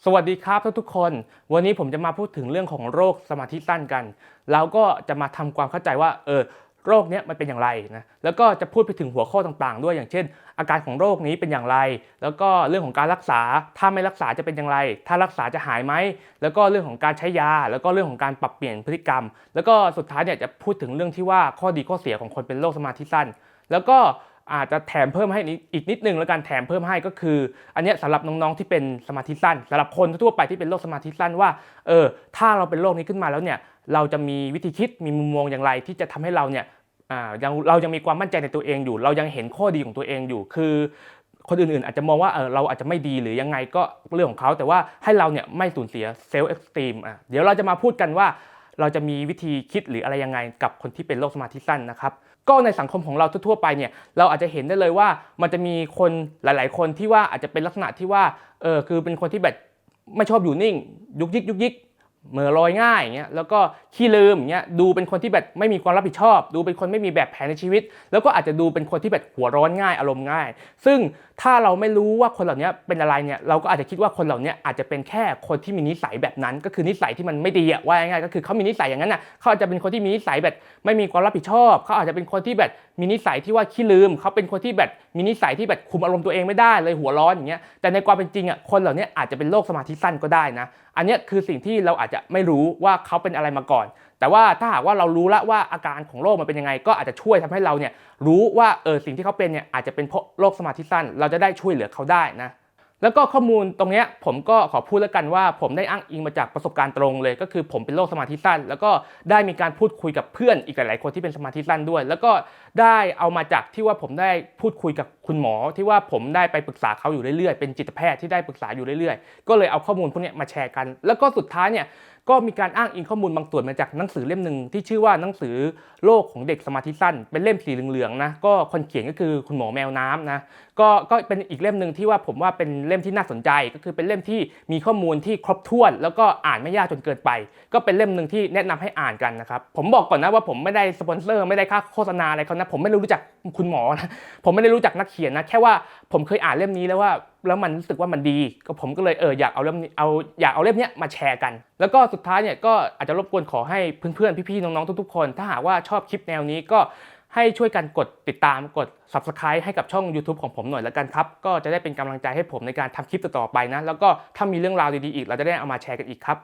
สวัสดีครับทุกคนวันนี้ผมจะมาพูดถึงเรื่องของโรคสมาธิสั้นกันแล้วก็จะมาทำความเข้าใจว่าโรคนี้มันเป็นอย่างไรนะแล้วก็จะพูดไปถึงหัวข้อต่างๆด้วยอย่างเช่นอาการของโรคนี้เป็นอย่างไรแล้วก็เรื่องของการรักษาถ้าไม่รักษาจะเป็นอย่างไรถ้ารักษาจะหายไหมแล้วก็เรื่องของการใช้ยาแล้วก็เรื่องของการปรับเปลี่ยนพฤติกรรมแล้วก็สุดท้ายเนี่ยจะพูดถึงเรื่องที่ว่าข้อดีข้อเสียของคนเป็นโรคสมาธิสั้นแล้วก็อาจจะแถมเพิ่มให้อีกนิดนึงแล้วกันแถมเพิ่มให้ก็คืออันนี้สำหรับน้องๆที่เป็นสมาธิสั้นสำหรับคนทั่วไปที่เป็นโรคสมาธิสั้นว่าถ้าเราเป็นโรคนี้ขึ้นมาแล้วเนี่ยเราจะมีวิธีคิดมีมุมมองอย่างไรที่จะทำให้เราเนี่ยเรายังมีความมั่นใจในตัวเองอยู่เรายังเห็นข้อดีของตัวเองอยู่คือคนอื่นๆอาจจะมองว่าเราอาจจะไม่ดีหรือยังไงก็เรื่องของเขาแต่ว่าให้เราเนี่ยไม่สูญเสียเซลล์เอ็กซ์ตรีมเดี๋ยวเราจะมาพูดกันว่าเราจะมีวิธีคิดหรืออะไรยังไงกับคนที่เป็นโรคสมาธิสั้นนะครับก็ในสังคมของเราทั่วๆไปเนี่ยเราอาจจะเห็นได้เลยว่ามันจะมีคนหลายๆคนที่ว่าอาจจะเป็นลักษณะที่ว่าคือเป็นคนที่แบบไม่ชอบอยู่นิ่งยุกยิกยุกยิกเหม่อลอยง่ายอย่างเงี้ยแล้วก็ขี้ลืมอย่างเงี้ยดูเป็นคนที่แบบไม่มีความรับผิดชอบดูเป็นคนไม่มีแบบแผนในชีวิตแล้วก็อาจจะดูเป็นคนที่แบบหัวร้อนง่ายอารมณ์ง่ายซึ่งถ้าเราไม่รู้ว่าคนเหล่านี้เป็นอะไรเนี่ยเราก็อาจจะคิดว่าคนเหล่านี้อาจจะเป็นแค่คนที่มีนิสัยแบบนั้นก็คือนิสัยที่มันไม่ดีว่าง่ายๆก็คือเขามีนิสัยอย่างนั้นน่ะเขาอาจจะเป็นคนที่มีนิสัยแบบไม่มีความรับผิดชอบเขาอาจจะเป็นคนที่แบบมีนิสัยที่ว่าขี้ลืมเขาเป็นคนที่แบบมีนิสัยที่แบบคุมอารมณ์ตัวเองไม่ได้เลยหัวร้อนอย่างเงี้ยแต่ในความเป็นจริงคนเหล่านี้อาจจะเป็นโรคสมาธิสั้นก็ได้นะอันนี้คือสิ่งที่เราอาจจะไม่รู้ว่าเขาเป็นอะไรมาก่อนแต่ว่าถ้าหากว่าเรารู้แล้วว่าอาการของโรคมันเป็นยังไงก็อาจจะช่วยทำให้เราเนี่ยรู้ว่าสิ่งที่เขาเป็นเนี่ยอาจจะเป็นเพราะโรคสมาธิสั้นเราจะได้ช่วยเหลือเขาได้นะแล้วก็ข้อมูลตรงนี้ผมก็ขอพูดแล้วกันว่าผมได้อ้างอิงมาจากประสบการณ์ตรงเลยก็คือผมเป็นโรคสมาธิสั้นแล้วก็ได้มีการพูดคุยกับเพื่อนอีกหลายๆคนที่เป็นสมาธิสั้นด้วยแล้วก็ได้เอามาจากที่ว่าผมได้พูดคุยกับคุณหมอที่ว่าผมได้ไปปรึกษาเขาอยู่เรื่อยๆเป็นจิตแพทย์ที่ได้ปรึกษาอยู่เรื่อยๆก็เลยเอาข้อมูลพวกนี้มาแชร์กันแล้วก็สุดท้ายเนี่ยก็มีการอ้างอิงข้อมูลบางส่วนมาจากหนังสือเล่มหนึ่งที่ชื่อว่าหนังสือโลกของเด็กสมาธิสั้นเป็นเล่มสีเหลืองๆนะก็คนเขียนก็คือคุณหมอแมวน้ำนะก็เป็นอีกเล่มหนึ่งที่ว่าผมว่าเป็นเล่มที่น่าสนใจก็คือเป็นเล่มที่มีข้อมูลที่ครบถ้วนแล้วก็อ่านไม่ยากจนเกินไปก็เป็นเล่มหนึ่งที่แนะนำให้อ่านกันนะครับผมบอกก่อนนะว่าผมไม่ได้สปอนเซอร์ไม่ได้ค่าโฆษณาอะไรเขานะผมไม่ได้รู้จักคุณหมอนะผมไม่ได้รู้จักนักเขียนนะแค่ว่าผมเคยอ่านเล่มนี้แล้วมันรู้สึกว่ามันดีก็ผมก็เลยอยากเอาเล่มนี้อยากเอาเล่มนี้มาแชร์กันแล้วก็สุดท้ายเนี่ยก็อาจจะรบกวนขอให้เพื่อนๆพี่ๆน้องๆทุกๆคนถ้าหากว่าชอบคลิปแนวนี้ก็ให้ช่วยกันกดติดตามกด Subscribe ให้กับช่อง YouTube ของผมหน่อยแล้วกันครับก็จะได้เป็นกำลังใจให้ผมในการทำคลิปต่อๆไปนะแล้วก็ถ้ามีเรื่องราวดีๆอีกเราจะได้เอามาแชร์กันอีกครับ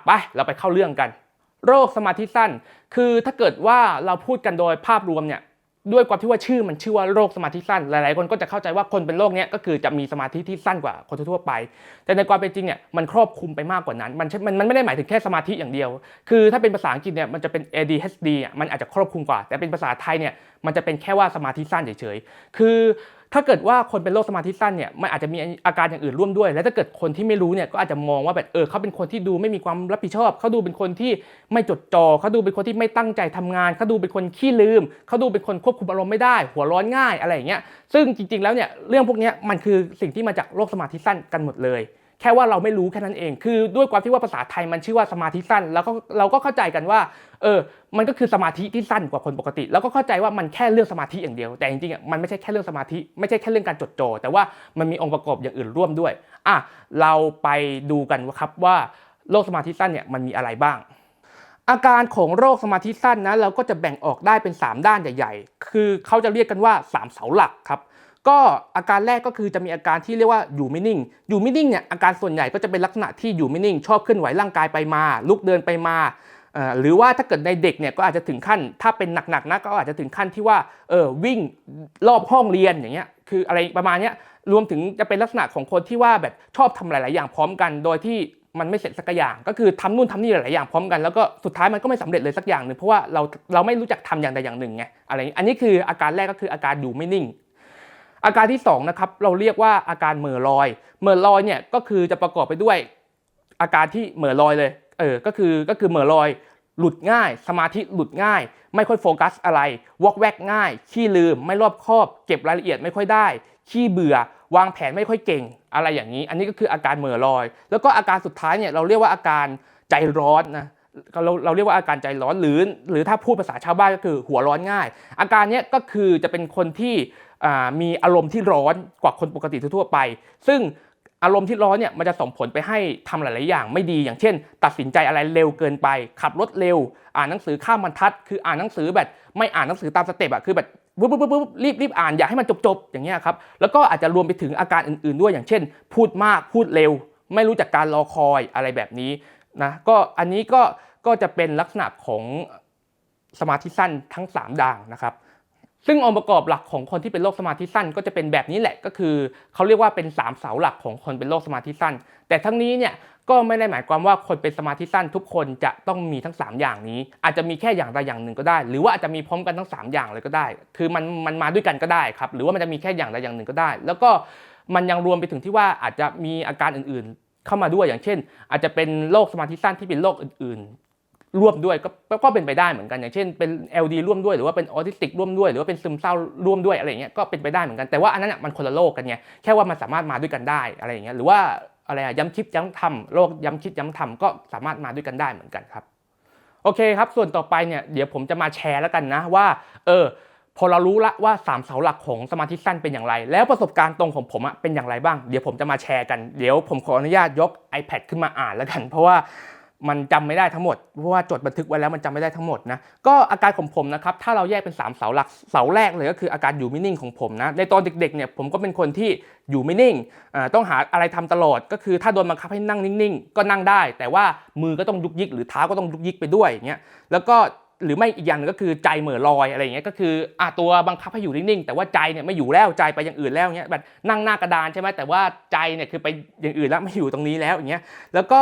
ไปเราไปเข้าเรื่องกันโรคสมาธิสั้นคือถ้าเกิดว่าเราพูดกันโดยภาพรวมเนี่ยด้วยความที่ว่าชื่อมันชื่อว่าโรคสมาธิสั้นหลายๆคนก็จะเข้าใจว่าคนเป็นโรคนี้ก็คือจะมีสมาธิที่สั้นกว่าคนทั่วไปแต่ในความเป็นจริงเนี่ยมันครอบคลุมไปมากกว่านั้นมันไม่ได้หมายถึงแค่สมาธิอย่างเดียวคือถ้าเป็นภาษาอังกฤษเนี่ยมันจะเป็น ADHD มันอาจจะครอบคลุมกว่าแต่เป็นภาษาไทยเนี่ยมันจะเป็นแค่ว่าสมาธิสั้นเฉยๆคือถ้าเกิดว่าคนเป็นโรคสมาธิสั้นเนี่ยมันอาจจะมีอาการอย่างอื่นร่วมด้วยและถ้าเกิดคนที่ไม่รู้เนี่ยก็อาจจะมองว่าแบบเขาเป็นคนที่ดูไม่มีความรับผิดชอบเขาดูเป็นคนที่ไม่จดจ่อเขาดูเป็นคนที่ไม่ตั้งใจทำงานเขาดูเป็นคนขี้ลืมเขาดูเป็นคนควบคุมอารมณ์ไม่ได้หัวร้อนง่ายอะไรอย่างเงี้ยซึ่งจริงๆแล้วเนี่ยเรื่องพวกนี้มันคือสิ่งที่มาจากโรคสมาธิสั้นกันหมดเลยแค่ว่าเราไม่รู้แค่นั้นเองคือด้วยความที่ว่าภาษาไทยมันชื่อว่าสมาธิสั้นแล้วก็เราก็เข้าใจกันว่ามันก็คือสมาธิที่สั้นกว่าคนปกติแล้วก็เข้าใจว่ามันแค่เรื่องสมาธิอย่างเดียวแต่จริงๆมันไม่ใช่แค่เรื่องสมาธิไม่ใช่แค่เรื่องการจดจ่อแต่ว่ามันมีองค์ประกอบอย่างอื่นร่วมด้วยเราไปดูกันครับว่าโรคสมาธิสั้นเนี่ยมันมีอะไรบ้างอาการของโรคสมาธิสั้นนะเราก็จะแบ่งออกได้เป็น3ด้านใหญ่ๆคือเขาจะเรียกกันว่า3เสาหลักครับก็อาการแรกก็คือจะมีอาการที่เรียกว่าอยู่ไม่นิ่งอยู่ไม่นิ่งเนี่ยอาการส่วนใหญ่ก็จะเป็นลักษณะที่อยู่ไม่นิ่งชอบเคลื่อนไหวร่างกายไปมาลุกเดินไปมาหรือว่าถ้าเกิดในเด็กเนี่ยก็อาจจะถึงขั้นถ้าเป็นหนักๆนะก็อาจจะถึงขั้นที่ว่าวิ่งรอบห้องเรียนอย่างเงี้ยคืออะไรประมาณเนี้ยรวมถึงจะเป็นลักษณะของคนที่ว่าแบบชอบทำหลายๆอย่างพร้อมกันโดยที่มันไม่เสร็จสักอย่างก็คือทำนู่นทำนี่หลายๆอย่างพร้อมกันแล้วก็สุดท้ายมันก็ไม่สำเร็จเลยสักอย่างหนึ่งเพราะว่าเราไม่รู้จักทำอย่างใดอย่างหนึ่งไงอะไรอันนี้คืออาการแรกก็คืออาการอยู่ไม่นิ่งอาการที่2นะครับเราเรียกว่าอาการเหม่อลอยเนี่ยก็คือจะประกอบไปด้วยอาการที่เหม่อลอยเลยก็คือเหม่อลอยหลุดง่ายสมาธิหลุดง่ายไม่ค่อยโฟกัสอะไรวอกแวกง่ายขี้ลืมไม่รอบคอบเก็บรายละเอียดไม่ค่อยได้ขี้เบื่อวางแผนไม่ค่อยเก่งอะไรอย่างนี้อันนี้ก็คืออาการเหม่อลอยแล้วก็อาการสุดท้ายเนี่ยเราเรียกว่าอาการใจร้อนนะเราเรียกว่าอาการใจร้อนหรือถ้าพูดภาษาชาวบ้านก็คือหัวร้อนง่ายอาการนี้ก็คือจะเป็นคนที่มีอารมณ์ที่ร้อนกว่าคนปกติทั่วไปซึ่ง อารมณ์ที่ร้อนเนี่ยมันจะส่งผลไปให้ทำหลายๆอย่างไม่ดีอย่างเช่นตัดสินใจอะไรเร็วเกินไปขับรถเร็วอ่านหนังสือข้ามบรรทัดคืออ่านหนังสือแบบไม่อ่านหนังสือตามสเต็ปอะคือแบบปุ๊บรีบอ่านอยากให้มันจบอย่างเงี้ยครับแล้วก็อาจจะรวมไปถึงอาการอื่นๆด้วยอย่างเช่นพูดมากพูดเร็วไม่รู้จักการรอคอยอะไรแบบนี้นะก็อันนี้ก็จะเป็นลักษณะของสมาธิสั้นทั้ง3ด่างนะครับซึ่งองค์ประกอบหลักของคนที่เป็นโรคสมาธิสั้นก็จะเป็นแบบนี้แหละก็คือเขาเรียกว่าเป็น3เสาหลักของคนเป็นโรคสมาธิสั้นแต่ทั้งนี้เนี่ยก็ไม่ได้หมายความว่าคนเป็นสมาธิสั้นทุกคนจะต้องมีทั้ง3อย่างนี้อาจจะมีแค่อย่างใดอย่างหนึ่งก็ได้หรือว่าอาจจะมีพร้อมกันทั้ง3อย่างเลยก็ได้คือมันมาด้วยกันก็ได้ครับหรือว่ามันจะมีแค่อย่างใดอย่างหนึ่งก็ได้แล้วก็มันยังรวมไปถึงที่ว่าอาจจะมีอาการอื่นๆเข้ามาด้วยอย่างเช่นอาจจะเป็นโรคสมาธิสั้นที่เป็นโรคอื่นๆร่วมด้วยก็เป็นไปได้เหมือนกันอย่างเช่นเป็น LD ร่วมด้วยหรือว่าเป็นออทิสติกร่วมด้วยหรือว่าเป็นซึมเศร้าร่วมด้วยอะไรอย่างเงี้ยก็เป็นไปได้เหมือนกันแต่ว่าอันนั้นมันคนละโรคกันไงแค่ว่ามันสามารถมาด้วยกันได้อะไรอย่างเงี้ยหรือว่าอะไรย้ำคิดย้ำทำโรคย้ำคิดย้ำทำก็สามารถมาด้วยกันได้เหมือนกันครับโอเคครับส่วนต่อไปเนี่ยเดี๋ยวผมจะมาแชร์แล้วกันนะว่าพอเรารู้ละว่า3เสาหลักของสมาธิสั้นเป็นอย่างไรแล้วประสบการณ์ตรงของผมเป็นอย่างไรบ้างเดี๋ยวผมจะมาแชร์กันเดี๋ยวผมขออนุญาตยก iPad ขึ้นมาอ่านแล้วกันเพราะว่ามันจำไม่ได้ทั้งหมดเพราะว่าจดบันทึกไว้แล้วมันจำไม่ได้ทั้งหมดนะก็อาการของผมนะครับถ้าเราแยกเป็น3เสาหลักเสาแรกเลยก็คืออาการอยู่ไม่นิ่งของผมนะในตอนเด็กๆเนี่ยผมก็เป็นคนที่อยู่ไม่นิ่งต้องหาอะไรทำตลอดก็คือถ้าโดนบังคับให้นั่งนิ่งๆก็นั่งได้แต่ว่ามือก็ต้องยุกยิกหรือเท้าก็ต้องยุกยิกไปด้วยอย่างเงี้ยแล้วก็หรือไม่อีกอย่างนึงก็คือใจเหม่อลอยอะไรอย่างเงี้ยก็คือตัวบังคับให้อยู่นิ่งๆแต่ว่าใจเนี่ยไม่อยู่แล้วใจไปอย่างอื่นแล้วเงี้ยแบบนั่งหน้ากระดานใช่ไหมแต่ว่าใจเนี่ยคือไปอย่างอื่นแล้วไม่อยู่ตรงนี้แล้วอย่างเงี้ยแล้วก็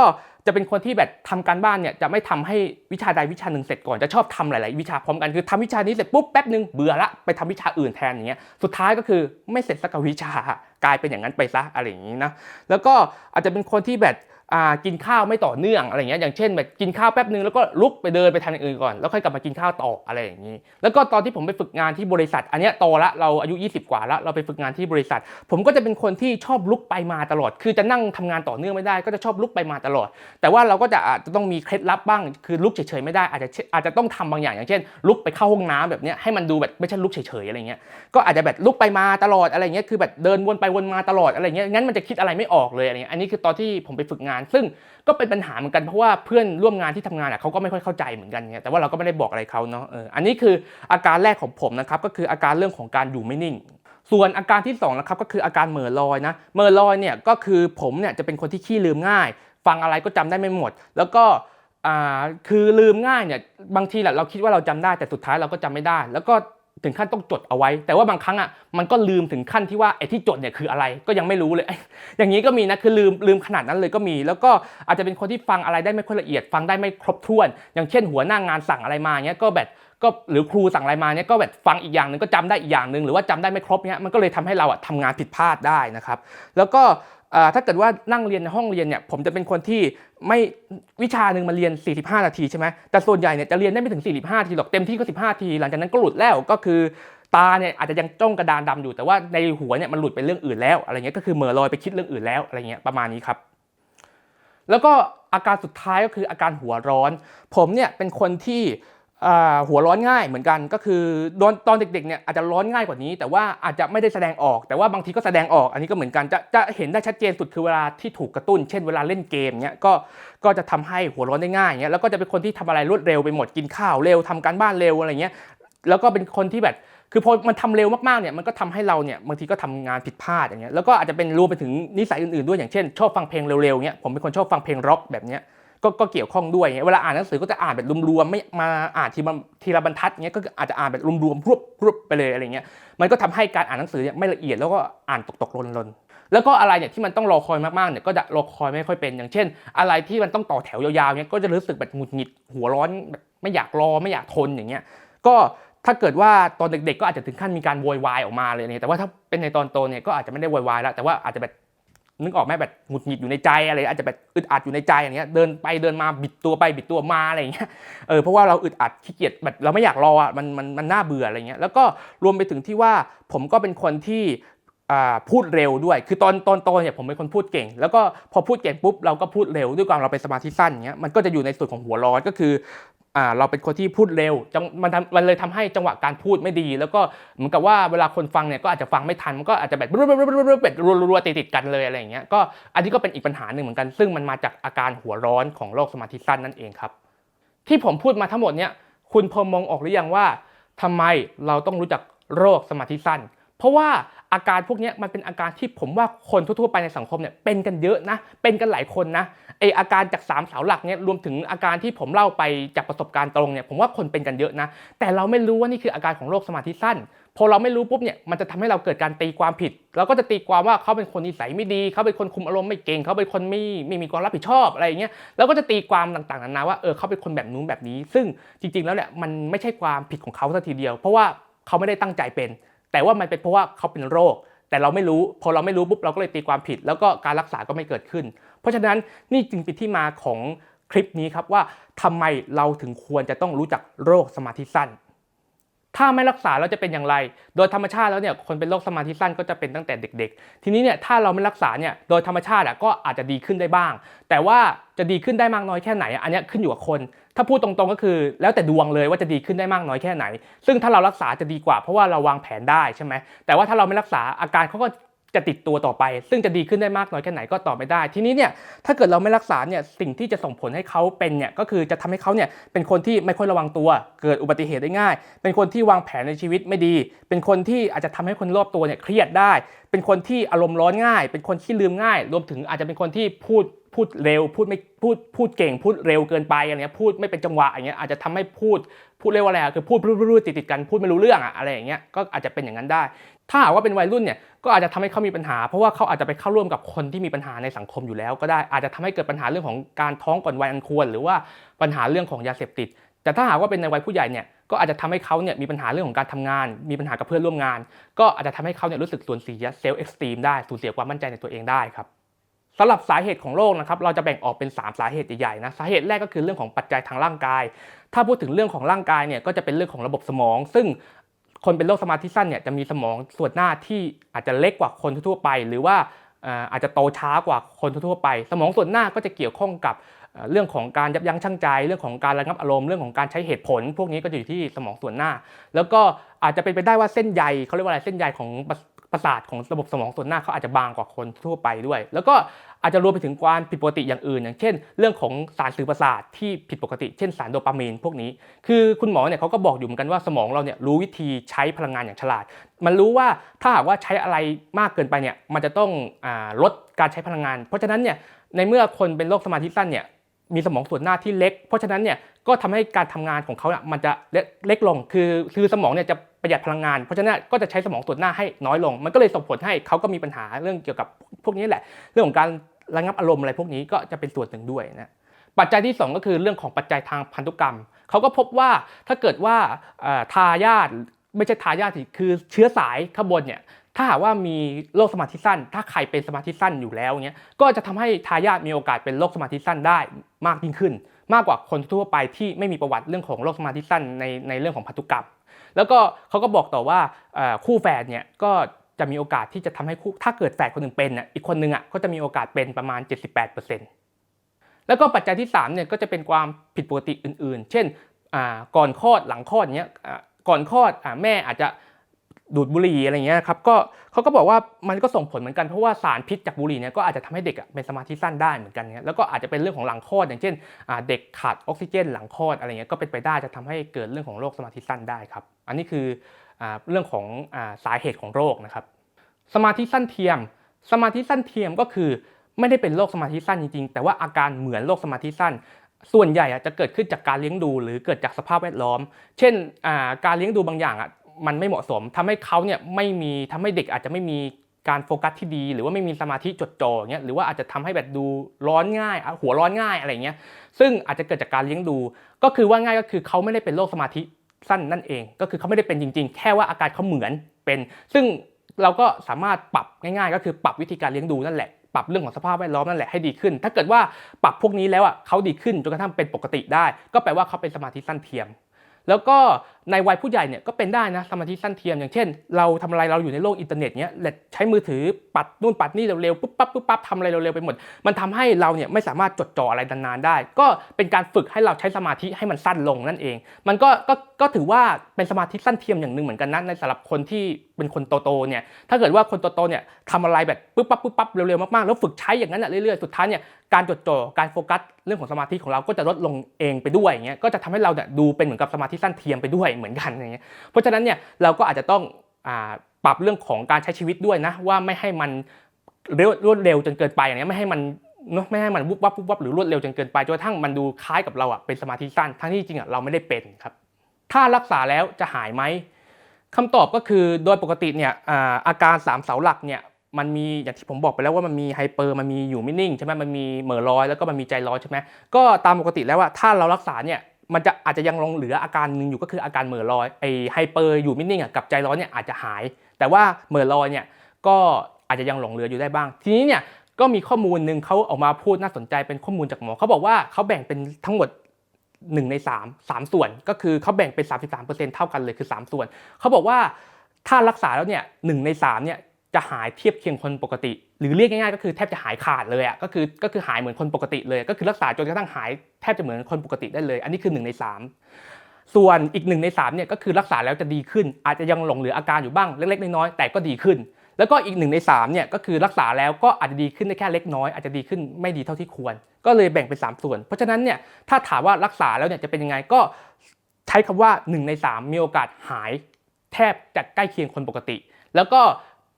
จะเป็นคนที่แบบทำการบ้านเนี่ยจะไม่ทำให้วิชาใดวิชาหนึ่งเสร็จก่อนจะชอบทำหลายๆวิชาพร้อมกันคือทำวิชานี้เสร็จปุ๊บแป๊บนึงเบื่อละไปทำวิชาอื่นแทนอย่างเงี้ยสุดท้ายก็คือไม่เสร็จสักวิชากลายเป็นอย่างนั้นไปซะอะไรอย่างงี้นะแล้วก็อาจจะเป็นคนที่แบบกินข้าวไม่ต่อเนื่องอะไรอย่างเงี้ยอย่างเช่นแบบกินข้าวแป๊บนึงแล้วก็ลุกไปเดินไปทำอย่างอื่นก่อนแล้วค่อยกลับมากินข้าวต่ออะไรอย่างงี้แล้วก็ตอนที่ผมไปฝึกงานที่บริษัทอันนี้โตละเราอายุ20กว่าแล้วเราไปฝึกงานที่บริษัทผมก็จะเป็นคนที่ชอบลุกไปมาตลอดคือจะนั่งทำงานต่อเนื่องไม่ได้ก็จะชอบลุกไปมาตลอดแต่ว่าเราก็อาจจะต้องมีเคล็ดลับบ้างคือลุกเฉยๆไม่ได้อาจจะต้องทำบางอย่างอย่างเช่นลุกไปเข้าห้องน้ำแบบนี้ให้มันดูแบบไม่ใช่ลุกเฉยๆอะไรเงี้ยก็อาจจะแบบลุกไปมาตลอดอะไรเงี้ยคือแบบเดินวนไปวนมาตลอดอะไรเงี้ยงั้นมันจะคิดอะไรไม่ออกเลยอะไรเงี้ยอันนี้คือตอนที่ผมไปฝึกงานซึ่งก็เป็นปัญหาเหมือนกันเพราะว่าเพื่อนร่วมงานที่ทำงานเขาก็ไม่ค่อยเข้าใจเหมือนกันไงแต่ว่าเราก็ไม่ได้บอกอะไรเขาเนาะอันนี้คืออาการแรกของผมนะครับก็คืออาการเรื่องของการอยู่ไม่นิ่งส่วนอาการที่2นะครับก็คืออาการเหม่อลอยนะเหม่อลอยเนี่ยก็คือผมเนี่ยจะเป็นคนที่ขี้ลืมง่ายฟังอะไรก็จำได้ไม่หมดแล้วก็คือลืมง่ายเนี่ยบางทีแหละเราคิดว่าเราจำได้แต่สุดท้ายเราก็จำไม่ได้แล้วก็ถึงขั้นต้องจดเอาไว้แต่ว่าบางครั้งมันก็ลืมถึงขั้นที่ว่าไอ้ที่จดเนี่ยคืออะไรก็ยังไม่รู้เลยอย่างนี้ก็มีนะคือลืมขนาดนั้นเลยก็มีแล้วก็อาจจะเป็นคนที่ฟังอะไรได้ไม่ค่อยละเอียดฟังได้ไม่ครบถ้วนอย่างเช่นหัวหน้างานสั่งอะไรมาเนี้ยก็แบบก็หรือครูสั่งอะไรมาเนี้ยก็แบบฟังอีกอย่างนึงก็จำได้อีกอย่างนึงหรือว่าจำได้ไม่ครบเนี้ยมันก็เลยทำให้เราทำงานผิดพลาดได้นะครับแล้วก็ถ้าเกิดว่านั่งเรียนในห้องเรียนเนี่ยผมจะเป็นคนที่ไม่วิชาหนึ่งมาเรียน45นาทีใช่ไหมแต่ส่วนใหญ่เนี่ยจะเรียนได้ไม่ถึง45นาทีหรอกเต็มที่ก็15นาทีหลังจากนั้นก็หลุดแล้วก็คือตาเนี่ยอาจจะยังจ้องกระดานดำอยู่แต่ว่าในหัวเนี่ยมันหลุดไปเรื่องอื่นแล้วอะไรเงี้ยก็คือเหม่อลอยไปคิดเรื่องอื่นแล้วอะไรเงี้ยประมาณนี้ครับแล้วก็อาการสุดท้ายก็คืออาการหัวร้อนผมเนี่ยเป็นคนที่หัวร้อนง่ายเหมือนกันก็คือตอนเด็กๆเนี่ยอาจจะร้อนง่ายกว่านี้แต่ว่าอาจจะไม่ได้แสดงออกแต่ว่าบางทีก็แสดงออกอันนี้ก็เหมือนกันจะเห็นได้ชัดเจนสุดคือเวลาที่ถูกกระตุ้นเช่นเวลาเล่นเกมเนี่ยก็จะทำให้หัวร้อนได้ง่ายเงี้ยแล้วก็จะเป็นคนที่ทำอะไรรวดเร็วไปหมดกินข้าวเร็วทำการบ้านเร็วอะไรเงี้ยแล้วก็เป็นคนที่แบบคือพอมันทำเร็วมากๆเนี่ยมันก็ทำให้เราเนี่ยบางทีก็ทำงานผิดพลาดอย่างเงี้ยแล้วก็อาจจะเป็นรวมไปถึงนิสัยอื่นๆด้วยอย่างเช่นชอบฟังเพลงเร็วๆเงี้ยผมเป็นคนชอบฟังเพลงร็อกแบบเนี้ยก็เกี่ยวข้องด้วยเวลาอ่านหนังสือก็จะอ่านแบบรวมๆไม่มาอ่านทีละบรรทัดเงี้ยก็อาจจะอ่านแบบรวมๆรวบไปเลยอะไรเงี้ยมันก็ทำให้การอ่านหนังสือเนี่ยไม่ละเอียดแล้วก็อ่านตกๆหล่นๆแล้วก็อะไรเนี่ยที่มันต้องรอคอยมากๆเนี่ยก็จะรอคอยไม่ค่อยเป็นอย่างเช่นอะไรที่มันต้องต่อแถวยาวๆเนี่ยก็จะรู้สึกแบบหงุดหงิดหัวร้อนแบบไม่อยากรอไม่อยากทนอย่างเงี้ยก็ถ้าเกิดว่าตอนเด็กๆก็อาจจะถึงขั้นมีการโวยวายออกมาเลยเนี่ยแต่ว่าถ้าเป็นในตอนโตเนี่ยก็อาจจะไม่ได้โวยวายแล้วแต่ว่าอาจจะแบบนึกออกไหมแบบหงุดหงิดอยู่ในใจอะไรอาจจะแบบอึดอัดอยู่ในใจอย่างเงี้ยเดินไปเดินมาบิดตัวไปบิดตัวมาอะไรอย่างเงี้ยเพราะว่าเราอึดอัดขี้เกียจแบบเราไม่อยากรอมันน่าเบื่ออะไรเงี้ยแล้วก็รวมไปถึงที่ว่าผมก็เป็นคนที่พูดเร็วด้วยคือตอนโตเนี่ยผมเป็นคนพูดเก่งแล้วก็พอพูดเก่งปุ๊บเราก็พูดเร็วด้วยความเราเป็นสมาธิสั้นอย่างเงี้ยมันก็จะอยู่ในส่วนของหัวร้อนก็คือ เราเป็นคนที่พูดเร็วมันเลยทำให้จังหวะการพูดไม่ดีแล้วก็เหมือนกับว่าเวลาคนฟังเนี่ยก็อาจจะฟังไม่ทันมันก็อาจจะแบบรัวๆติดๆกันเลยอะไรอย่างเงี้ยก็อันนี้ก็เป็นอีกปัญหาหนึ่งเหมือนกันซึ่งมันมาจากอาการหัวร้อนของโรคสมาธิสั้นนั่นเองครับที่ผมพูดมาทั้งหมดเนี่ยคุณพอมองออกหรือยังว่าทำไมเราต้องรู้จักโรคสมาธิสั้นเพราะว่าอาการพวกนี้มันเป็นอาการที่ผมว่าคนทั่วๆไปในสังคมเนี่ยเป็นกันเยอะนะเป็นกันหลายคนนะอาการจาก3เสาหลักเนี่ยรวมถึงอาการที่ผมเล่าไปจากประสบการณ์ตรงเนี่ยผมว่าคนเป็นกันเยอะนะแต่เราไม่รู้ว่านี่คืออาการของโรคสมาธิสั้นพอเราไม่รู้ปุ๊บเนี่ยมันจะทำให้เราเกิดการตีความผิดเราก็จะตีความว่าเขาเป็นคนนิสัยไม่ดีเขาเป็นคนคุมอารมณ์ไม่เก่งเขาเป็นคนไม่มีความรับผิดชอบอะไรอย่างเงี้ยแล้วก็จะตีความต่างๆนานาว่าเขาเป็นคนแบบนู้นแบบนี้ซึ่งจริงๆแล้วเนี่ยมันไม่ใช่ความผิดของเขาซะทีเดียวเพราะว่าเขาไม่ได้ตั้งใจเป็นแต่ว่ามันเป็นเพราะว่าเขาเป็นโรคแต่เราไม่รู้พอเราไม่รู้ปุ๊บเราก็เลยตีความผิดแล้วก็การรักษาก็ไม่เกิดขึ้นเพราะฉะนั้นนี่จึงเป็นที่มาของคลิปนี้ครับว่าทำไมเราถึงควรจะต้องรู้จักโรคสมาธิสั้นถ้าไม่รักษาแล้วจะเป็นอย่างไรโดยธรรมชาติแล้วเนี่ยคนเป็นโรคสมาธิสั้นก็จะเป็นตั้งแต่เด็กๆทีนี้เนี่ยถ้าเราไม่รักษาเนี่ยโดยธรรมชาติก็อาจจะดีขึ้นได้บ้างแต่ว่าจะดีขึ้นได้มากน้อยแค่ไหนอันนี้ขึ้นอยู่กับคนถ้าพูดตรงๆก็คือแล้วแต่ดวงเลยว่าจะดีขึ้นได้มากน้อยแค่ไหนซึ่งถ้าเรารักษาจะดีกว่าเพราะว่าเราวางแผนได้ใช่ไหมแต่ว่าถ้าเราไม่รักษาอาการเขาก็จะติดตัวต่อไปซึ่งจะดีขึ้นได้มากน้อยแค่ไหนก็ตอบไม่ได้ทีนี้เนี่ยถ้าเกิดเราไม่รักษาเนี่ยสิ่งที่จะส่งผลให้เขาเป็นเนี่ยก็คือจะทำให้เขาเนี่ยเป็นคนที่ไม่ค่อยระวังตัวเกิดอุบัติเหตุได้ง่ายเป็นคนที่วางแผนในชีวิตไม่ดีเป็นคนที่อาจจะทำให้คนรอบตัวเนี่ยเครียดได้เป็นคนที่อารมณ์ร้อนง่ายเป็นคนขี้ลืมง่ายรวมถึงอาจจะเป็นคนที่พูดเร็วพูดเก่งพูดเร็วเกินไปอะไรเงี้ยพูดไม่เป็นจังหวะอย่างเงี้ยอาจจะทำให้พูดเรียกว่าอะไรคือพูดติดกันพูดไม่รู้เรื่องอะไรอย่างเงี้ยก็อาจจะเป็นอย่างนั้นได้ถ้าหากว่าเป็นวัยรุ่นเนี่ยก็อาจจะทำให้เขามีปัญหาเพราะว่าเขาอาจจะไปเข้าร่วมกับคนที่มีปัญหาในสังคมอยู่แล้วก็ได้อาจจะทำให้เกิดปัญหาเรื่องของการท้องก่อนวัยอันควรหรือว่าปัญหาเรื่องของยาเสพติดแต่ถ้าหากว่าเป็นในวัยผู้ใหญ่เนี่ยก็อาจจะทำให้เขาเนี่ยมีปัญหาเรื่องของการทำงานมีปัญหากับเพื่อนร่วมงานก็อาจจะทำให้เขาเนี่ยรู้สึกสูญเสียเซลล์เอ็กซ์ตรีมได้สูญเสียความมั่นใจในตัวเองได้ครับสำหรับสาเหตุของโรคนะครับเราจะแบ่งออกเป็น3สาเหตุใหญ่ๆนะสาเหตุแรกก็คือเรื่องของปัจจัยทางร่างกายถ้าพูดถึงเรื่องของร่างกายเนี่ยก็จะเป็นเรื่องของระบบสมองซึ่งคนเป็นโรคสมาธิสั้นเนี่ยจะมีสมองส่วนหน้าที่อาจจะเล็กกว่าคนทั่วไปหรือว่าอาจจะโตช้ากว่าคนทั่วไปสมองส่วนหน้าก็จะเกี่ยวข้องกับเรื่องของการยับยั้งชั่งใจเรื่องของการระงับอารมณ์เรื่องของการใช้เหตุผลพวกนี้ก็จะอยู่ที่สมองส่วนหน้าแล้วก็อาจจะเป็นไปได้ว่าเส้นใยเขาเรียกว่าอะไรเส้นใยของประสาทของระบบสมองส่วนหน้าเขาอาจจะบางกว่าคนทั่วไปด้วยแล้วก็อาจจะรวมไปถึงความผิดปกติอย่างอื่นอย่างเช่นเรื่องของสารสื่อประสาทที่ผิดปกติเช่นสารโดปามีนพวกนี้คือคุณหมอเนี่ยเขาก็บอกอยู่เหมือนกันว่าสมองเราเนี่ยรู้วิธีใช้พลังงานอย่างฉลาดมันรู้ว่าถ้าหากว่าใช้อะไรมากเกินไปเนี่ยมันจะต้องลดการใช้พลังงานเพราะฉะนั้นเนี่ยในเมื่อคนเป็นโรคสมาธิสั้นเนี่ยมีสมองส่วนหน้าที่เล็กเพราะฉะนั้นเนี่ยก็ทำให้การทำงานของเขาเนี่ยมันจะเล็กลงคือสมองเนี่ยจะประหยัดพลังงานเพราะฉะนั้นก็จะใช้สมองส่วนหน้าให้น้อยลงมันก็เลยส่งผลให้เขาก็มีปัญหาเรื่องเกี่ยวกับพวกนี้แหละเรื่องของการระงับอารมณ์อะไรพวกนี้ก็จะเป็นส่วนหนึ่งด้วยนะปัจจัยที่2ก็คือเรื่องของปัจจัยทางพันธุกรรมเขาก็พบว่าถ้าเกิดว่าทายาทไม่ใช่ทายาทคือเชื้อสายข้างบนเนี่ยถ้าหากว่ามีโรคสมาธิสั้นถ้าใครเป็นสมาธิสั้นอยู่แล้วเงี้ยก็จะทำให้ทายาทมีโอกาสเป็นโรคสมาธิสั้นได้มากยิ่งขึ้นมากกว่าคนทั่วไปที่ไม่มีประวัติเรื่องของโรคสมาธิสั้นในเรื่องของพันธุกรรมแล้วก็เขาก็บอกต่อว่าคู่แฝดเนี่ยก็จะมีโอกาสที่จะทำให้คู่ถ้าเกิดแฝดคนหนึ่งเป็นอีกคนหนึ่งก็จะมีโอกาสเป็นประมาณ 78%แล้วก็ปัจจัยที่3เนี่ยก็จะเป็นความผิดปกติอื่นๆเช่นก่อนคลอดหลังคลอดเนี้ยก่อนคลอดแม่อาจจะดูดบุหรี่อะไรเงี้ยครับก็เขาก็บอกว่ามันก็ส่งผลเหมือนกันเพราะว่าสารพิษจากบุหรี่เนี่ยก็อาจจะทำให้เด็กเป็นสมาธิสั้นได้เหมือนกันเงี้ยแล้วก็อาจจะเป็นเรื่องของหลังคลอดอย่างเช่นเด็กขาดออกซิเจนหลังคลอดอะไรเงี้ยก็เป็นไปได้จะทำให้เกิดเรื่องของโรคสมาธิสั้นได้ครับอันนี้คือเรื่องของสาเหตุของโรคนะครับสมาธิสั้นเทียมสมาธิสั้นเทียมก็คือไม่ได้เป็นโรคสมาธิสั้นจริงๆแต่ว่าอาการเหมือนโรคสมาธิสั้นส่วนใหญ่จะเกิดขึ้นจากการเลี้ยงดูหรือเกิดจากสภาพแวดล้อมเช่นการเลี้ยงดูบางอย่างมันไม่เหมาะสมทำให้เขาเนี่ยทำให้เด็กอาจจะไม่มีการโฟกัสที่ดีหรือว่าไม่มีสมาธิจดจ่ออย่างเงี้ยหรือว่าอาจจะทำให้แบบดูร้อนง่ายหัวร้อนง่ายอะไรเงี้ยซึ่งอาจจะเกิดจากการเลี้ยงดูก็คือว่าง่ายก็คือเขาไม่ได้เป็นโรคสมาธิสั้นนั่นเองก็คือเขาไม่ได้เป็นจริงๆแค่ว่าอาการเขาเหมือนเป็นซึ่งเราก็สามารถปรับง่ายๆก็คือปรับวิธีการเลี้ยงดูนั่นแหละปรับเรื่องของสภาพแวดล้อมนั่นแหละให้ดีขึ้นถ้าเกิดว่าปรับพวกนี้แล้วเขาดีขึ้นจนกระทั่งเป็นปกติได้ก็แปลว่าเขาเป็นสมาธิสั้นเทียมแล้วก็ ในวัยผู้ใหญ่เนี่ยก็เป็นได้นะสมาธิสั้นเทียมอย่างเช่นเราทำอะไรเราอยู่ในโลกอินเทอร์เน็ตเนี้ยใช้มือถือปัดนู่นปัดนี่เร็วๆปุ๊บปั๊บทำอะไรเร็วๆไปหมดมันทำให้เราเนี่ยไม่สามารถจดจ่ออะไรนานๆได้ก็เป็นการฝึกให้เราใช้สมาธิให้มันสั้นลงนั่นเองมันก็ถือว่าเป็นสมาธิสั้นเทียมอย่างหนึ่งเหมือนกันนะในสำหรับคนที่เป็นคนโตๆเนี่ยถ้าเกิดว่าคนโตๆเนี่ยทำอะไรแบบปุ๊บปั๊บเร็วๆมากๆแล้วฝึกใช้อย่างนั้นเรื่อยๆสุดท้ายเนี่ยการจดจ่อการโฟกัสเรื่องของสมาธิของเราก็จะลดลงเองไปด้วยอย่างเงี้ยก็จะทำให้เราเนี่ยดูเป็นเหมือนกับสมาธิสั้นเทียมไปด้วยเหมือนกันอย่างเงี้ยเพราะฉะนั้นเนี่ยเราก็อาจจะต้องปรับเรื่องของการใช้ชีวิตด้วยนะว่าไม่ให้มันรวดเร็วจนเกินไปอย่างเงี้ยไม่ให้มันวุบวับหรือรวดเร็วจนเกินไปจนกระทั่งมันดูคล้ายกับเราเป็นสมาธิสั้นทั้งที่จริงเราไม่ได้เป็นครับถ้ารักษาแล้วจะหายไหมคำตอบก็คือโดยปกติเนี่ยอาการ3เสาหลักเนี่ยมันมีอย่างที่ผมบอกไปแล้วว่ามันมีไฮเปอร์มันมีอยู่ไม่นิ่งใช่ไหมมันมีเหม่อลอยแล้วก็มันมีใจร้อนใช่ไหมก็ตามปกติแล้วถ้าเรารักษาเนี่ยมันจะอาจจะยังลงเหลืออาการนึงอยู่ก็คืออาการเหม่อลอยไอไฮเปอร์อยู่ไม่นิ่งกับใจร้อนเนี่ยอาจจะหายแต่ว่าเหม่อลอยเนี่ยก็อาจจะยังหลงเหลืออยู่ได้บ้างทีนี้เนี่ยก็มีข้อมูลหนึ่งเขาออกมาพูดน่าสนใจเป็นข้อมูลจากหมอเขาบอกว่าเขาแบ่งเป็นทั้งหมด1 ใน 3ส่วนก็คือเขาแบ่งเป็น 33% เท่ากันเลยคือ3ส่วนเขาบอกว่าถ้ารักษาแล้วเนี่ย1 ใน 3เนี่ยจะหายเทียบเคียงคนปกติหรือเรียกง่ายๆก็คือแทบจะหายขาดเลยก็คือหายเหมือนคนปกติเลยก็คือรักษาจนกระทั่งหายแทบจะเหมือนคนปกติได้เลยอันนี้คือ1 ใน 3ส่วนอีก1 ใน 3เนี่ยก็คือรักษาแล้วจะดีขึ้นอาจจะยังหลงเหลืออาการอยู่บ้างเล็กๆน้อยๆแต่ก็ดีขึ้นแล้วก็อีก1 ใน 3เนี่ยก็คือรักษาแล้วก็อาจจะดีขึ้นได้แค่เล็กน้อยอาจจะดีขึ้นไม่ดีเท่าที่ควรก็เลยแบ่งเป็น3ส่วนเพราะฉะนั้นเนี่ยถ้าถามว่ารักษาแล้วเนี่ยจะเป็นยังไงก็ใช้คำว่า1 ใน 3มีโอกาสหายแทบจะใกล้เคียงคนปกติแล้วก็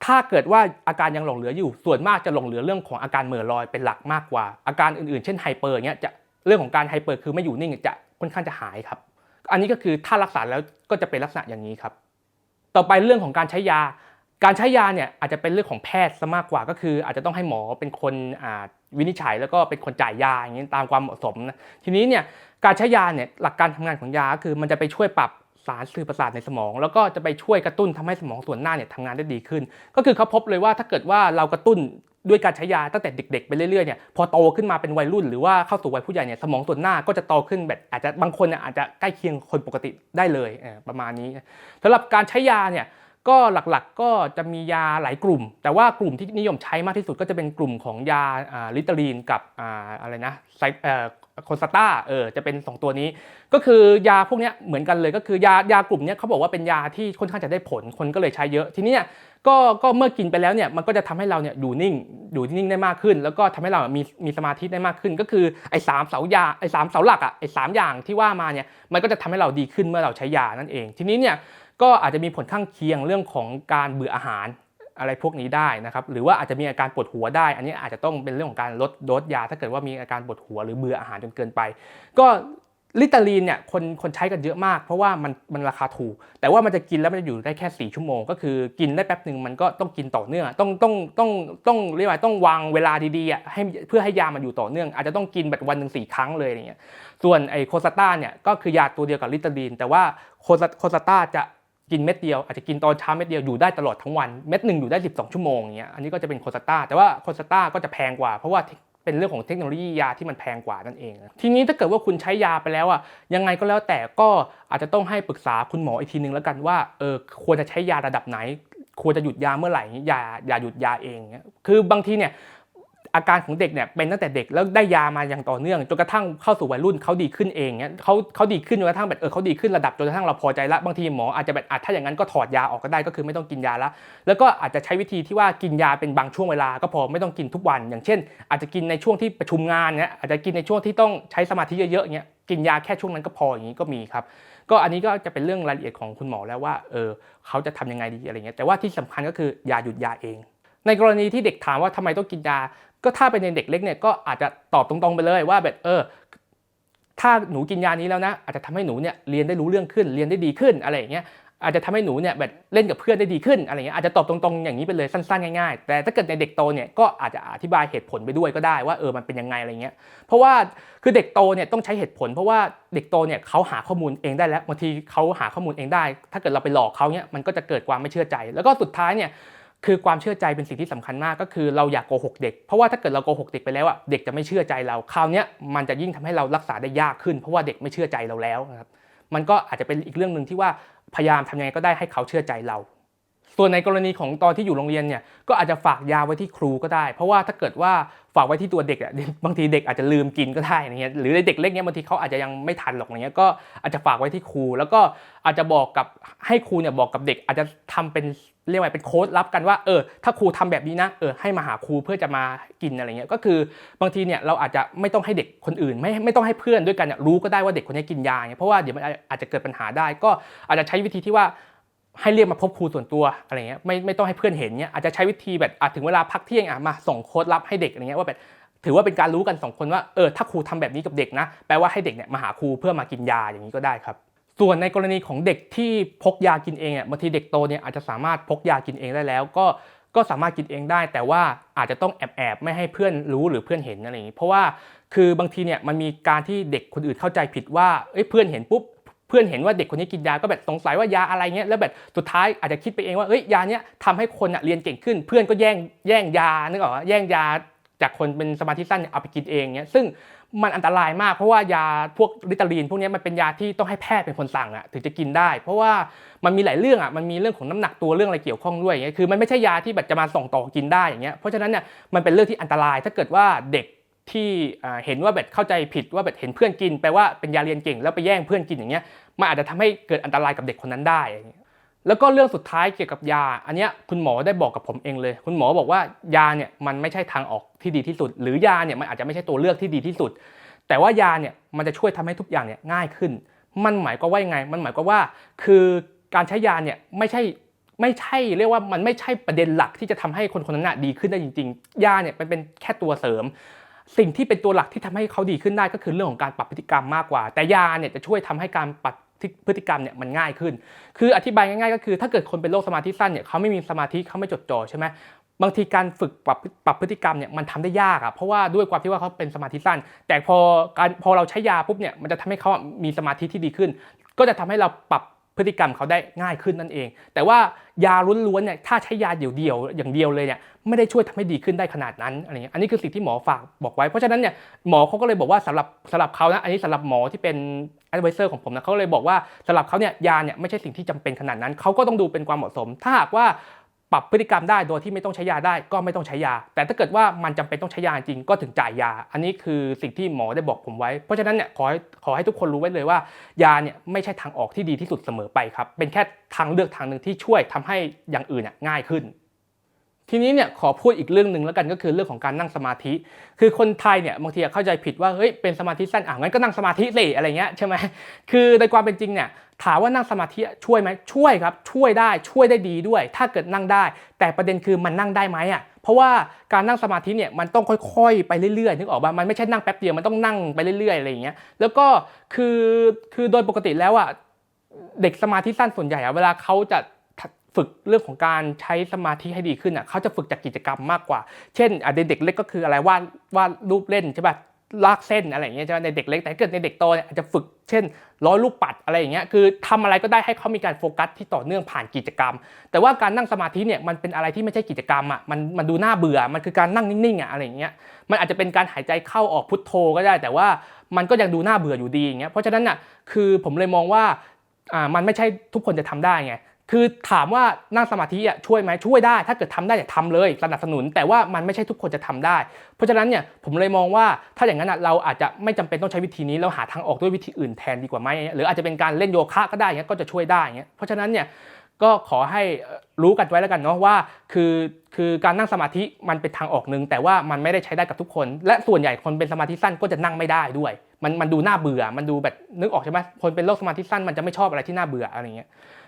ถ้าเกิดว่าอาการยังหลงเหลืออยู่ส่วนมากจะหลงเหลือเรื่องของอาการเหม่อลอยเป็นหลักมากกว่าอาการอื่นๆเช่นไฮเปอร์เงี้ยจะเรื่องของการไฮเปอร์คือไม่อยู่นิ่งจะค่อนข้างจะหายครับอันนี้ก็คือถ้ารักษาแล้วก็จะเป็นลักษณะอย่างนี้ครับต่อไปเรื่องของการใช้ยาเนี่ยอาจจะเป็นเรื่องของแพทย์ซะมากกว่าก็คืออาจจะต้องให้หมอเป็นคนวินิจฉัยแล้วก็เป็นคนจ่ายยาอย่างนี้ตามความเหมาะสมนะทีนี้เนี่ยการใช้ยาเนี่ยหลักการทำงานของยาคือมันจะไปช่วยปรับสารสื่อประสาทในสมองแล้วก็จะไปช่วยกระตุ้นทำให้สมองส่วนหน้าเนี่ยทำงานได้ดีขึ้นก็คือเขาพบเลยว่าถ้าเกิดว่าเรากระตุ้นด้วยการใช้ยาตั้งแต่เด็กๆไปเรื่อยๆเนี่ยพอโตขึ้นมาเป็นวัยรุ่นหรือว่าเข้าสู่วัยผู้ใหญ่เนี่ยสมองส่วนหน้าก็จะโตขึ้นแบบอาจจะบางคนอาจจะใกล้เคียงคนปกติได้เลยประมาณนี้สำหรับการใช้ยาเนี่ยก็หลักๆก็จะมียาหลายกลุ่มแต่ว่ากลุ่มที่นิยมใช้มากที่สุดก็จะเป็นกลุ่มของยาลิตารีนกับอะไรนะโคสตาจะเป็น2ตัวนี้ก็คือยาพวกนี้เหมือนกันเลยก็คือยากลุ่มนี้เขาบอกว่าเป็นยาที่ค่อนข้างจะได้ผลคนก็เลยใช้เยอะทีนี้ก็เมื่อกินไปแล้วเนี่ยมันก็จะทำให้เราเนี่ยอยู่นิ่งได้มากขึ้นแล้วก็ทำให้เรามีสมาธิได้มากขึ้นก็คือไอ้3เสาหลักไอ้3อย่างที่ว่ามาเนี่ยมันก็จะทำให้เราดีขึ้นเมื่อเราใช้ยานั่นเองทีนี้เนี่ยก็อาจจะมีผลข้างเคียงเรื่องของการเบื่ออาหารอะไรพวกนี้ได้นะครับหรือว่าอาจจะมีอาการปวดหัวได้อันนี้อาจจะต้องเป็นเรื่องของการลดโดสยาถ้าเกิดว่ามีอาการปวดหัวหรือเบื่ออาหารจนเกินไปก็ลิตาลีนเนี่ยคนใช้กันเยอะมากเพราะว่ามันราคาถูกแต่ว่ามันจะกินแล้วมันจะอยู่ได้แค่4 ชั่วโมงก็คือกินได้แป๊บนึงมันก็ต้องกินต่อเนื่องต้องเรียกว่าต้องวางเวลาดีๆให้เพื่อให้ยามันอยู่ต่อเนื่องอาจจะต้องกินแบบวันหนึ่ง4 ครั้งเลยอย่างเงี้ยส่วนไอ้โคสตาเนี่ยก็คือยาตัวเดียวกับลิตาลีนแต่ว่าโคสตาจะกินเม็ดเดียวอาจจะกินตอนเช้าเม็ดเดียวอยู่ได้ตลอดทั้งวันเม็ดหนึ่งอยู่ได้12 ชั่วโมงอย่างเงี้ยอันนี้ก็จะเป็นโคสตาแต่ว่าโคสตาก็จะแพงกว่าเพราะว่าเป็นเรื่องของเทคโนโลยียาที่มันแพงกว่านั่นเองทีนี้ถ้าเกิดว่าคุณใช้ยาไปแล้วยังไงก็แล้วแต่ก็อาจจะต้องให้ปรึกษาคุณหมออีกทีนึงแล้วกันว่าควรจะใช้ยาระดับไหนควรจะหยุดยาเมื่อไหร่อย่าหยุดยาเองคือบางทีเนี่ยอาการของเด็กเนี่ยเป็นตั้งแต่เด็กแล้วได้ยามาอย่างต่อเนื่องจนกระทั่งเข้าสู่วัยรุ่นเขาดีขึ้นเองเนี่ยเขาดีขึ้นจนกระทั่งแบบเขาดีขึ้นระดับจนกระทั่งเราพอใจละบางทีหมออาจจะแบบถ้าอย่างนั้นก็ถอดยาออกก็ได้ก็คือไม่ต้องกินยาละแล้วก็อาจจะใช้วิธีที่ว่ากินยาเป็นบางช่วงเวลาก็พอไม่ต้องกินทุกวันอย่างเช่นอาจจะกินในช่วงที่ประชุมงานเนี่ยอาจจะกินในช่วงที่ต้องใช้สมาธิเยอะๆเนี่ยกินยาแค่ช่วงนั้นก็พออย่างนี้ก็มีครับก็อันนี้ก็จะเป็นเรื่องรายละเอียดของคุณหมอแล้วว่าเขาจะทำยังไงดีอะไรเงี้ยแต่ว่าที่สำคัญก็คืออย่าหยุดยาเองในกรณีที่เด็กถามว่าทำไมต้องกินยาก็ถ้าเป็นเด็กเล็กเนี่ยก็อาจจะตอบตรงๆไปเลยว่าแบบถ้าหนูกินยานี้แล้วนะอาจจะทำให้หนูเนี่ยเรียนได้รู้เรื่องขึ้นเรียนได้ดีขึ้นอะไรอย่างเงี้ยอาจจะทำให้หนูเนี่ยแบบเล่นกับเพื่อนได้ดีขึ้นอะไรเงี้ยอาจจะตอบตรงๆอย่างนี้ไปเลยสั้นๆง่ายๆแต่ถ้าเกิดในเด็กโตเนี่ยก็อาจจะอธิบายเหตุผลไปด้วยก็ได้ว่ามันเป็นยังไงอะไรเงี้ยเพราะว่าคือเด็กโตเนี่ยต้องใช้เหตุผลเพราะว่าเด็กโตเนี่ยเขาหาข้อมูลเองได้แล้วบางทีเขาหาข้อมูลเองได้ถ้าเกิดเราไปหลอกเขาเนี่ยมันก็จะเกิดความไม่เชื่อใจแล้วก็สุดท้ายเนี่ยคือความเชื่อใจเป็นสิ่งที่สำคัญมากก็คือเราอย่าโกหกเด็กเพราะว่าถ้าเกิดเราโกหกเด็กไปแล้วเด็กจะไม่เชื่อใจเราคราวนี้มันจะยิ่งทำให้เรารักษาได้ยากขึ้นเพราะว่าเด็กไม่เชื่อใจเราแล้วนะครับ มันก็อาจจะเป็นอีกเรื่องนึงที่ว่าพยายามทำยังไงก็ได้ให้เขาเชื่อใจเราส่วนในกรณีของตอนที่อยู่โรงเรียนเนี่ยก็อาจจะฝากยาไว้ที่ครูก็ได้เพราะว่าถ้าเกิดว่าฝากไว้ที่ตัวเด็กอ่ะบางทีเด็กอาจจะลืมกินก็ได้อย่างเงี้ยหรือเด็กเล็กเนี่ยบางทีเขาอาจจะยังไม่ทันหรอกอย่างเงี้ยก็อาจจะฝากไว้ที่ครูแล้วก็อาจจะบอกกับให้ครูเนี่ยบอกกับเด็กอาจจะทำเป็นเรียกว่าเป็นโค้ดลับกันว่าถ้าครูทำแบบนี้นะให้มาหาครูเพื่อจะมากินอะไรเงี้ยก็คือบางทีเนี่ยเราอาจจะไม่ต้องให้เด็กคนอื่นไม่ต้องให้เพื่อนด้วยกันเนี่ยรู้ก็ได้ว่าเด็กคนนี้กินยาเนี่ยเพราะว่าเดี๋ยวมันอาจจะเกิดปัญหาได้ก็อาจจะใช้วิธีที่ว่าให้เรียกมาพบครูส่วนตัวอะไรเงี้ยไม่ต้องให้เพื่อนเห็นเนี่ยอาจจะใช้วิธีแบบถึงเวลาพักเที่ยงมาส่งโค้ดลับให้เด็กอะไรเงี้ยว่าแบบถือว่าเป็นการรู้กัน2คนว่าถ้าครูทำแบบนี้กับเด็กนะแปลว่าให้เด็กเนี่ยมาหาครูเพื่อมากินยาอย่างนี้ก็ได้ครับส่วนในกรณีของเด็กที่พกยากินเองบางทีเด็กโตเนี่ยอาจจะสามารถพกยากินเองได้แล้วก็สามารถกินเองได้แต่ว่าอาจจะต้องแอบไม่ให้เพื่อนรู้หรือเพื่อนเห็นอะไรอย่างนี้เพราะว่าคือบางทีเนี่ยมันมีการที่เด็กคนอื่นเข้าใจผิดว่าเพื่อนเห็นปุ๊บเพื่อนเห็นว่าเด็กคนนี้กินยาก็แบบสงสัยว่ายาอะไรเงี้ยแล้วแบบสุดท้ายอาจจะคิดไปเองว่ายาเนี้ยทำให้คนเรียนเก่งขึ้นเพื่อนก็แย่งยานึกออกว่าแย่งยาจากคนเป็นสมาธิสั้นเอาไปกินเองเงี้ยซึ่งมันอันตรายมากเพราะว่ายาพวกริตาลีนพวกนี้มันเป็นยาที่ต้องให้แพทย์เป็นคนสั่งถึงจะกินได้เพราะว่ามันมีหลายเรื่องมันมีเรื่องของน้ำหนักตัวเรื่องอะไรเกี่ยวข้องด้วยอย่างเงี้ยคือมันไม่ใช่ยาที่แบบจะมาส่งต่อกินได้อย่างเงี้ยเพราะฉะนั้นเนี่ยมันเป็นเรื่องที่อันตรายถ้าเกิดว่าเด็กที่เห็นว่าแบบเข้าใจผิดว่าแบบเห็นเพื่อนกินแปลว่าเป็นยาเรียนเก่งแล้วไปแย่งเพื่อนกินอย่างเงี้ยมันอาจจะทำให้เกิดอันตรายกับเด็กคนนั้นได้แล้วก็เรื่องสุดท้ายเกี่ยวกับยาอันนี้คุณหมอได้บอกกับผมเองเลยคุณหมอบอกว่ายาเนี่ยมันไม่ใช่ทางออกที่ดีที่สุดหรือยาเนี่ยมันอาจจะไม่ใช่ตัวเลือกที่ดีที่สุดแต่ว่ายาเนี่ยมันจะช่วยทำให้ทุกอย่างเนี่ยง่ายขึ้นมันหมายความว่ายังไงมันหมายความว่าคือการใช้ยาเนี่ยไม่ใช่เรียกว่ามันไม่ใช่ประเด็นหลักที่จะทำให้คนคนนั้นดีขึ้นได้จริงๆยาเนี่ยเป็นแค่ตัวเสริมสิ่งที่เป็นตัวหลักที่ทำให้เขาดีขึ้นได้ก็คือเรื่องของการปรับพฤติกรรมมากกว่าแต่ยาเนี่ยจะช่วยทำให้การปรับพฤติกรรมเนี่ยมันง่ายขึ้นคืออธิบายง่ายๆก็คือถ้าเกิดคนเป็นโรคสมาธิสั้นเนี่ยเขาไม่มีสมาธิเขาไม่จดจ่อใช่ไหมบางทีการฝึกปรับพฤติกรรมเนี่ยมันทำได้ยากเพราะว่าด้วยความที่ว่าเขาเป็นสมาธิสั้นแต่พอเราใช้ยาปุ๊บเนี่ยมันจะทำให้เขามีสมาธิที่ดีขึ้นก็จะทำให้เราปรับพฤติกรรมเขาได้ง่ายขึ้นนั่นเองแต่ว่ายาล้วนๆเนี่ยถ้าใช้ยาเดี่ยวอย่างเดียวเลยเนี่ยไม่ได้ช่วยทำให้ดีขึ้นได้ขนาดนั้นอะไรเงี้ยอันนี้คือสิ่งที่หมอฝากบอกไว้เพราะฉะนั้นเนี่ยหมอเขาก็เลยบอกว่าสำหรับเขานะอันนี้สำหรับหมอที่เป็น advisor ของผมนะเขาเลยบอกว่าสำหรับเขาเนี่ยยาเนี่ยไม่ใช่สิ่งที่จำเป็นขนาดนั้นเขาก็ต้องดูเป็นความเหมาะสมถ้าหากว่าปรับพฤติกรรมได้โดยที่ไม่ต้องใช้ยาได้ก็ไม่ต้องใช้ยาแต่ถ้าเกิดว่ามันจำเป็นต้องใช้ยาจริงก็ถึงจ่ายยาอันนี้คือสิ่งที่หมอได้บอกผมไว้เพราะฉะนั้นเนี่ยขอให้ทุกคนรู้ไว้เลยว่ายาเนี่ยไม่ใช่ทางออกที่ดีที่สุดเสมอไปครับเป็นแค่ทางเลือกทางหนึ่งที่ช่วยทำให้อย่างอื่นง่ายขึ้นทีนี้เนี่ยขอพูดอีกเรื่องหนึ่งแล้วกันก็คือเรื่องของการนั่งสมาธิคือคนไทยเนี่ยบางทีเข้าใจผิดว่าเฮ้ยเป็นสมาธิสั้นงั้นก็นั่งสมาธิสิอะไรเงี้ยใช่ไหมคือในความเป็นจริงเนี่ยถามว่านั่งสมาธิช่วยไหมช่วยครับช่วยได้ดีด้วยถ้าเกิดนั่งได้แต่ประเด็นคือมันนั่งได้ไหมเพราะว่าการนั่งสมาธิเนี่ยมันต้องค่อยๆไปเรื่อยๆนึกออกป่ะมันไม่ใช่นั่งแป๊บเดียวมันต้องนั่งไปเรื่อยๆอะไรอย่างเงี้ยแล้วก็คือโดยปกติแล้วเด็กสมาธิสั้นส่วนใหญ่เวลาเขาจะฝึกเรื่องของการใช้สมาธิให้ดีขึ้นเขาจะฝึกจากกิจกรรมมากกว่าเช่นเด็กเล็กก็คืออะไรวาดรูปเล่นใช่ป่ะลากเส้นอะไรอย่างเงี้ยใช่ไหมในเด็กเล็กแต่เกิดในเด็กโตเนี่ยอาจจะฝึกเช่นร้อยลูกปัดอะไรอย่างเงี้ยคือทำอะไรก็ได้ให้เขามีการโฟกัสที่ต่อเนื่องผ่านกิจกรรมแต่ว่าการนั่งสมาธิเนี่ยมันเป็นอะไรที่ไม่ใช่กิจกรรมมันดูน่าเบื่อมันคือการนั่งนิ่งๆอะไรอย่างเงี้ยมันอาจจะเป็นการหายใจเข้าออกพุทโธก็ได้แต่ว่ามันก็ยังดูน่าเบื่ออยู่ดีอย่างเงี้ยเพราะฉะนั้นคือผมเลยมองว่ามันไม่ใช่ทุกคนจะทำได้ไงคือถามว่านั่งสมาธิช่วยไหมช่วยได้ถ้าเกิดทำได้ทำเลยสนับสนุนแต่ว่ามันไม่ใช่ทุกคนจะทำได้เพราะฉะนั้นเนี่ยผมเลยมองว่าถ้าอย่างนั้นเราอาจจะไม่จำเป็นต้องใช้วิธีนี้เราหาทางออกด้วยวิธีอื่นแทนดีกว่าไหมหรืออาจจะเป็นการเล่นโยคะก็ได้เงี้ยก็จะช่วยได้เงี้ยเพราะฉะนั้นเนี่ยก็ขอให้รู้กันไว้แล้วกันเนาะว่าคือการนั่งสมาธิมันเป็นทางออกนึงแต่ว่ามันไม่ได้ใช้ได้กับทุกคนและส่วนใหญ่คนเป็นสมาธิสั้นก็จะนั่งไม่ได้ด้วยมันดูน่าเบื่อมันดูแบบนึกออกใช่ไหมคนเป็นโรคสมาธิสั้นมันจะไม่ชอบอะไรที่น่าเบื่ออะไรเงี้ย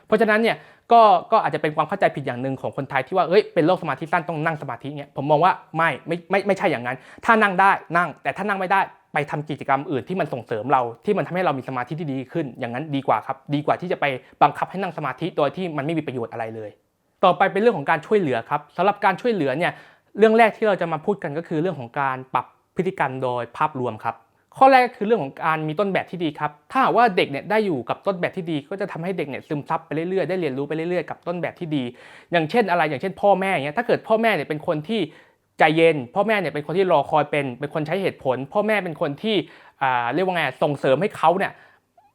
เพราะฉะนั้นเนี่ยก็อาจจะเป็นความเข้าใจผิดอย่างหนึ่งของคนไทยที่ว่าเป็นโรคสมาธิสั้นต้องนั่งสมาธิเนี่ยผมมองว่าไม่ใช่อย่างนั้นถ้านั่งได้นั่งแต่ถ้านั่งไม่ได้ไปทำกิจกรรมอื่นที่มันส่งเสริมเราที่มันทำให้เรามีสมาธิที่ดีขึ้นอย่างนั้นดีกว่าครับดีกว่าที่จะไปบังคับให้นั่งสมาธิโดยที่มันไม่มีประโยชน์อะไรเลยต่อไปเป็นเรื่องของการช่วยเหลือครับสำหรับการช่วยเหลือเนี่ยเรื่องแรกที่เราจะมาพูดกันก็คือเรื่องของการปรับพฤติกรรมโดยภาพรวมครับข้อแรกคือเรื่องของการมีต้นแบบที่ดีครับถ้าหากว่าเด็กเนี่ยได้อยู่กับต้นแบบที่ดีก็จะทำให้เด็กเนี่ยซึมซับไปเรื่อยๆได้เรียนรู้ไปเรื่อยๆกับต้นแบบที่ดีอย่างเช่นอะไรอย่างเช่นพ่อแม่เนี่ยถ้าเกิดพ่อแม่เนี่ยเป็นคนที่ใจเย็นพ่อแม่เนี่ยเป็นคนที่รอคอยเป็นคนใช้เหตุผลพ่อแม่เป็นคนที่เรียกว่าไงส่งเสริมให้เขาเนี่ย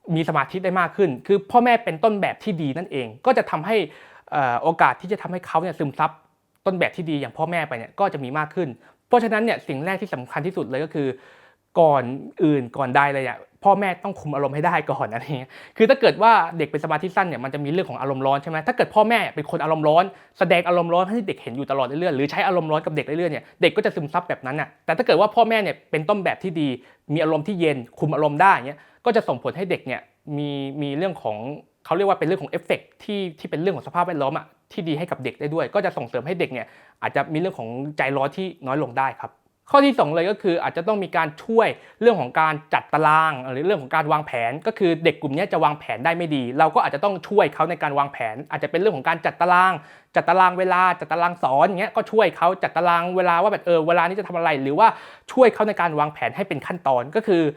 มีสมาธิได้มากขึ้นคือพ่อแม่เป็นต้นแบบที่ดีนั่นเองก็จะทำให้โอกาสที่จะทำให้เขาเนี่ยซึมซับต้นแบบที่ดีอย่างพ่อแม่ไปเนี่ยก็จะมีมากขึ้นเพราะฉะนั้นเนี่ยสิ่งแรกที่สำคัญที่สุดเลยก็คือก่อนใดเลยอ่ะพ่อแม่ต้องคุมอารมณ์ให้ได้ก่อนอะไรเงี้ยคือถ้าเกิดว่าเด็กเป็นสมาธิสั้นเนี่ยมันจะมีเรื่องของอารมณ์ร้อนใช่ไหมถ้าเกิดพ่อแม่เป็นคนอารมณ์ร้อนแสดงอารมณ์ร้อนให้เด็กเห็นอยู่ตลอดเรื่อยๆหรือใช้อารมณ์ร้อนกับเด็กเรื่อยๆเนี่ยเด็กก็จะซึมซับแบบนั้นน่ะแต่ถ้าเกิดว่าพ่อแม่เนี่ยเป็นต้นแบบที่ดีมีอารมณ์ที่เย็นคุมอารมณ์ได้เงี้ยก็จะส่งผลให้เด็กเนี่ยมีเรื่องของเขาเรียกว่าเป็นเรื่องของเอฟเฟกต์ที่เป็นเรื่องของสภาพแวดล้อมอ่ะที่ดีให้กับเด็กได้ด้วยก็จะส่งเสริมให้เด็กเนี่ยอาจจะมีเรื่องของใจร้อนที่น้อยลงได้ครับข้อที่2เลยก็คืออาจจะต้องมีการช่วยเรื่องของการจัดตารางหรือเรื่องของการวางแผนก็คือเด็กกลุ่มนี้จะวางแผนได้ไม่ดีเราก็อาจจะต้องช่วยเขาในการวางแผนอาจจะเป็นเรื่องของการจัดตารางเวลาจัดตารางสอนอย่างเงี้ยก็ช่วยเขาจัดตารางเวลาว่าแบบเวลานี้จะทำอะไรหรือว่าช่วยเขาในการวางแผนให้เป็นขั้นตอนก็คื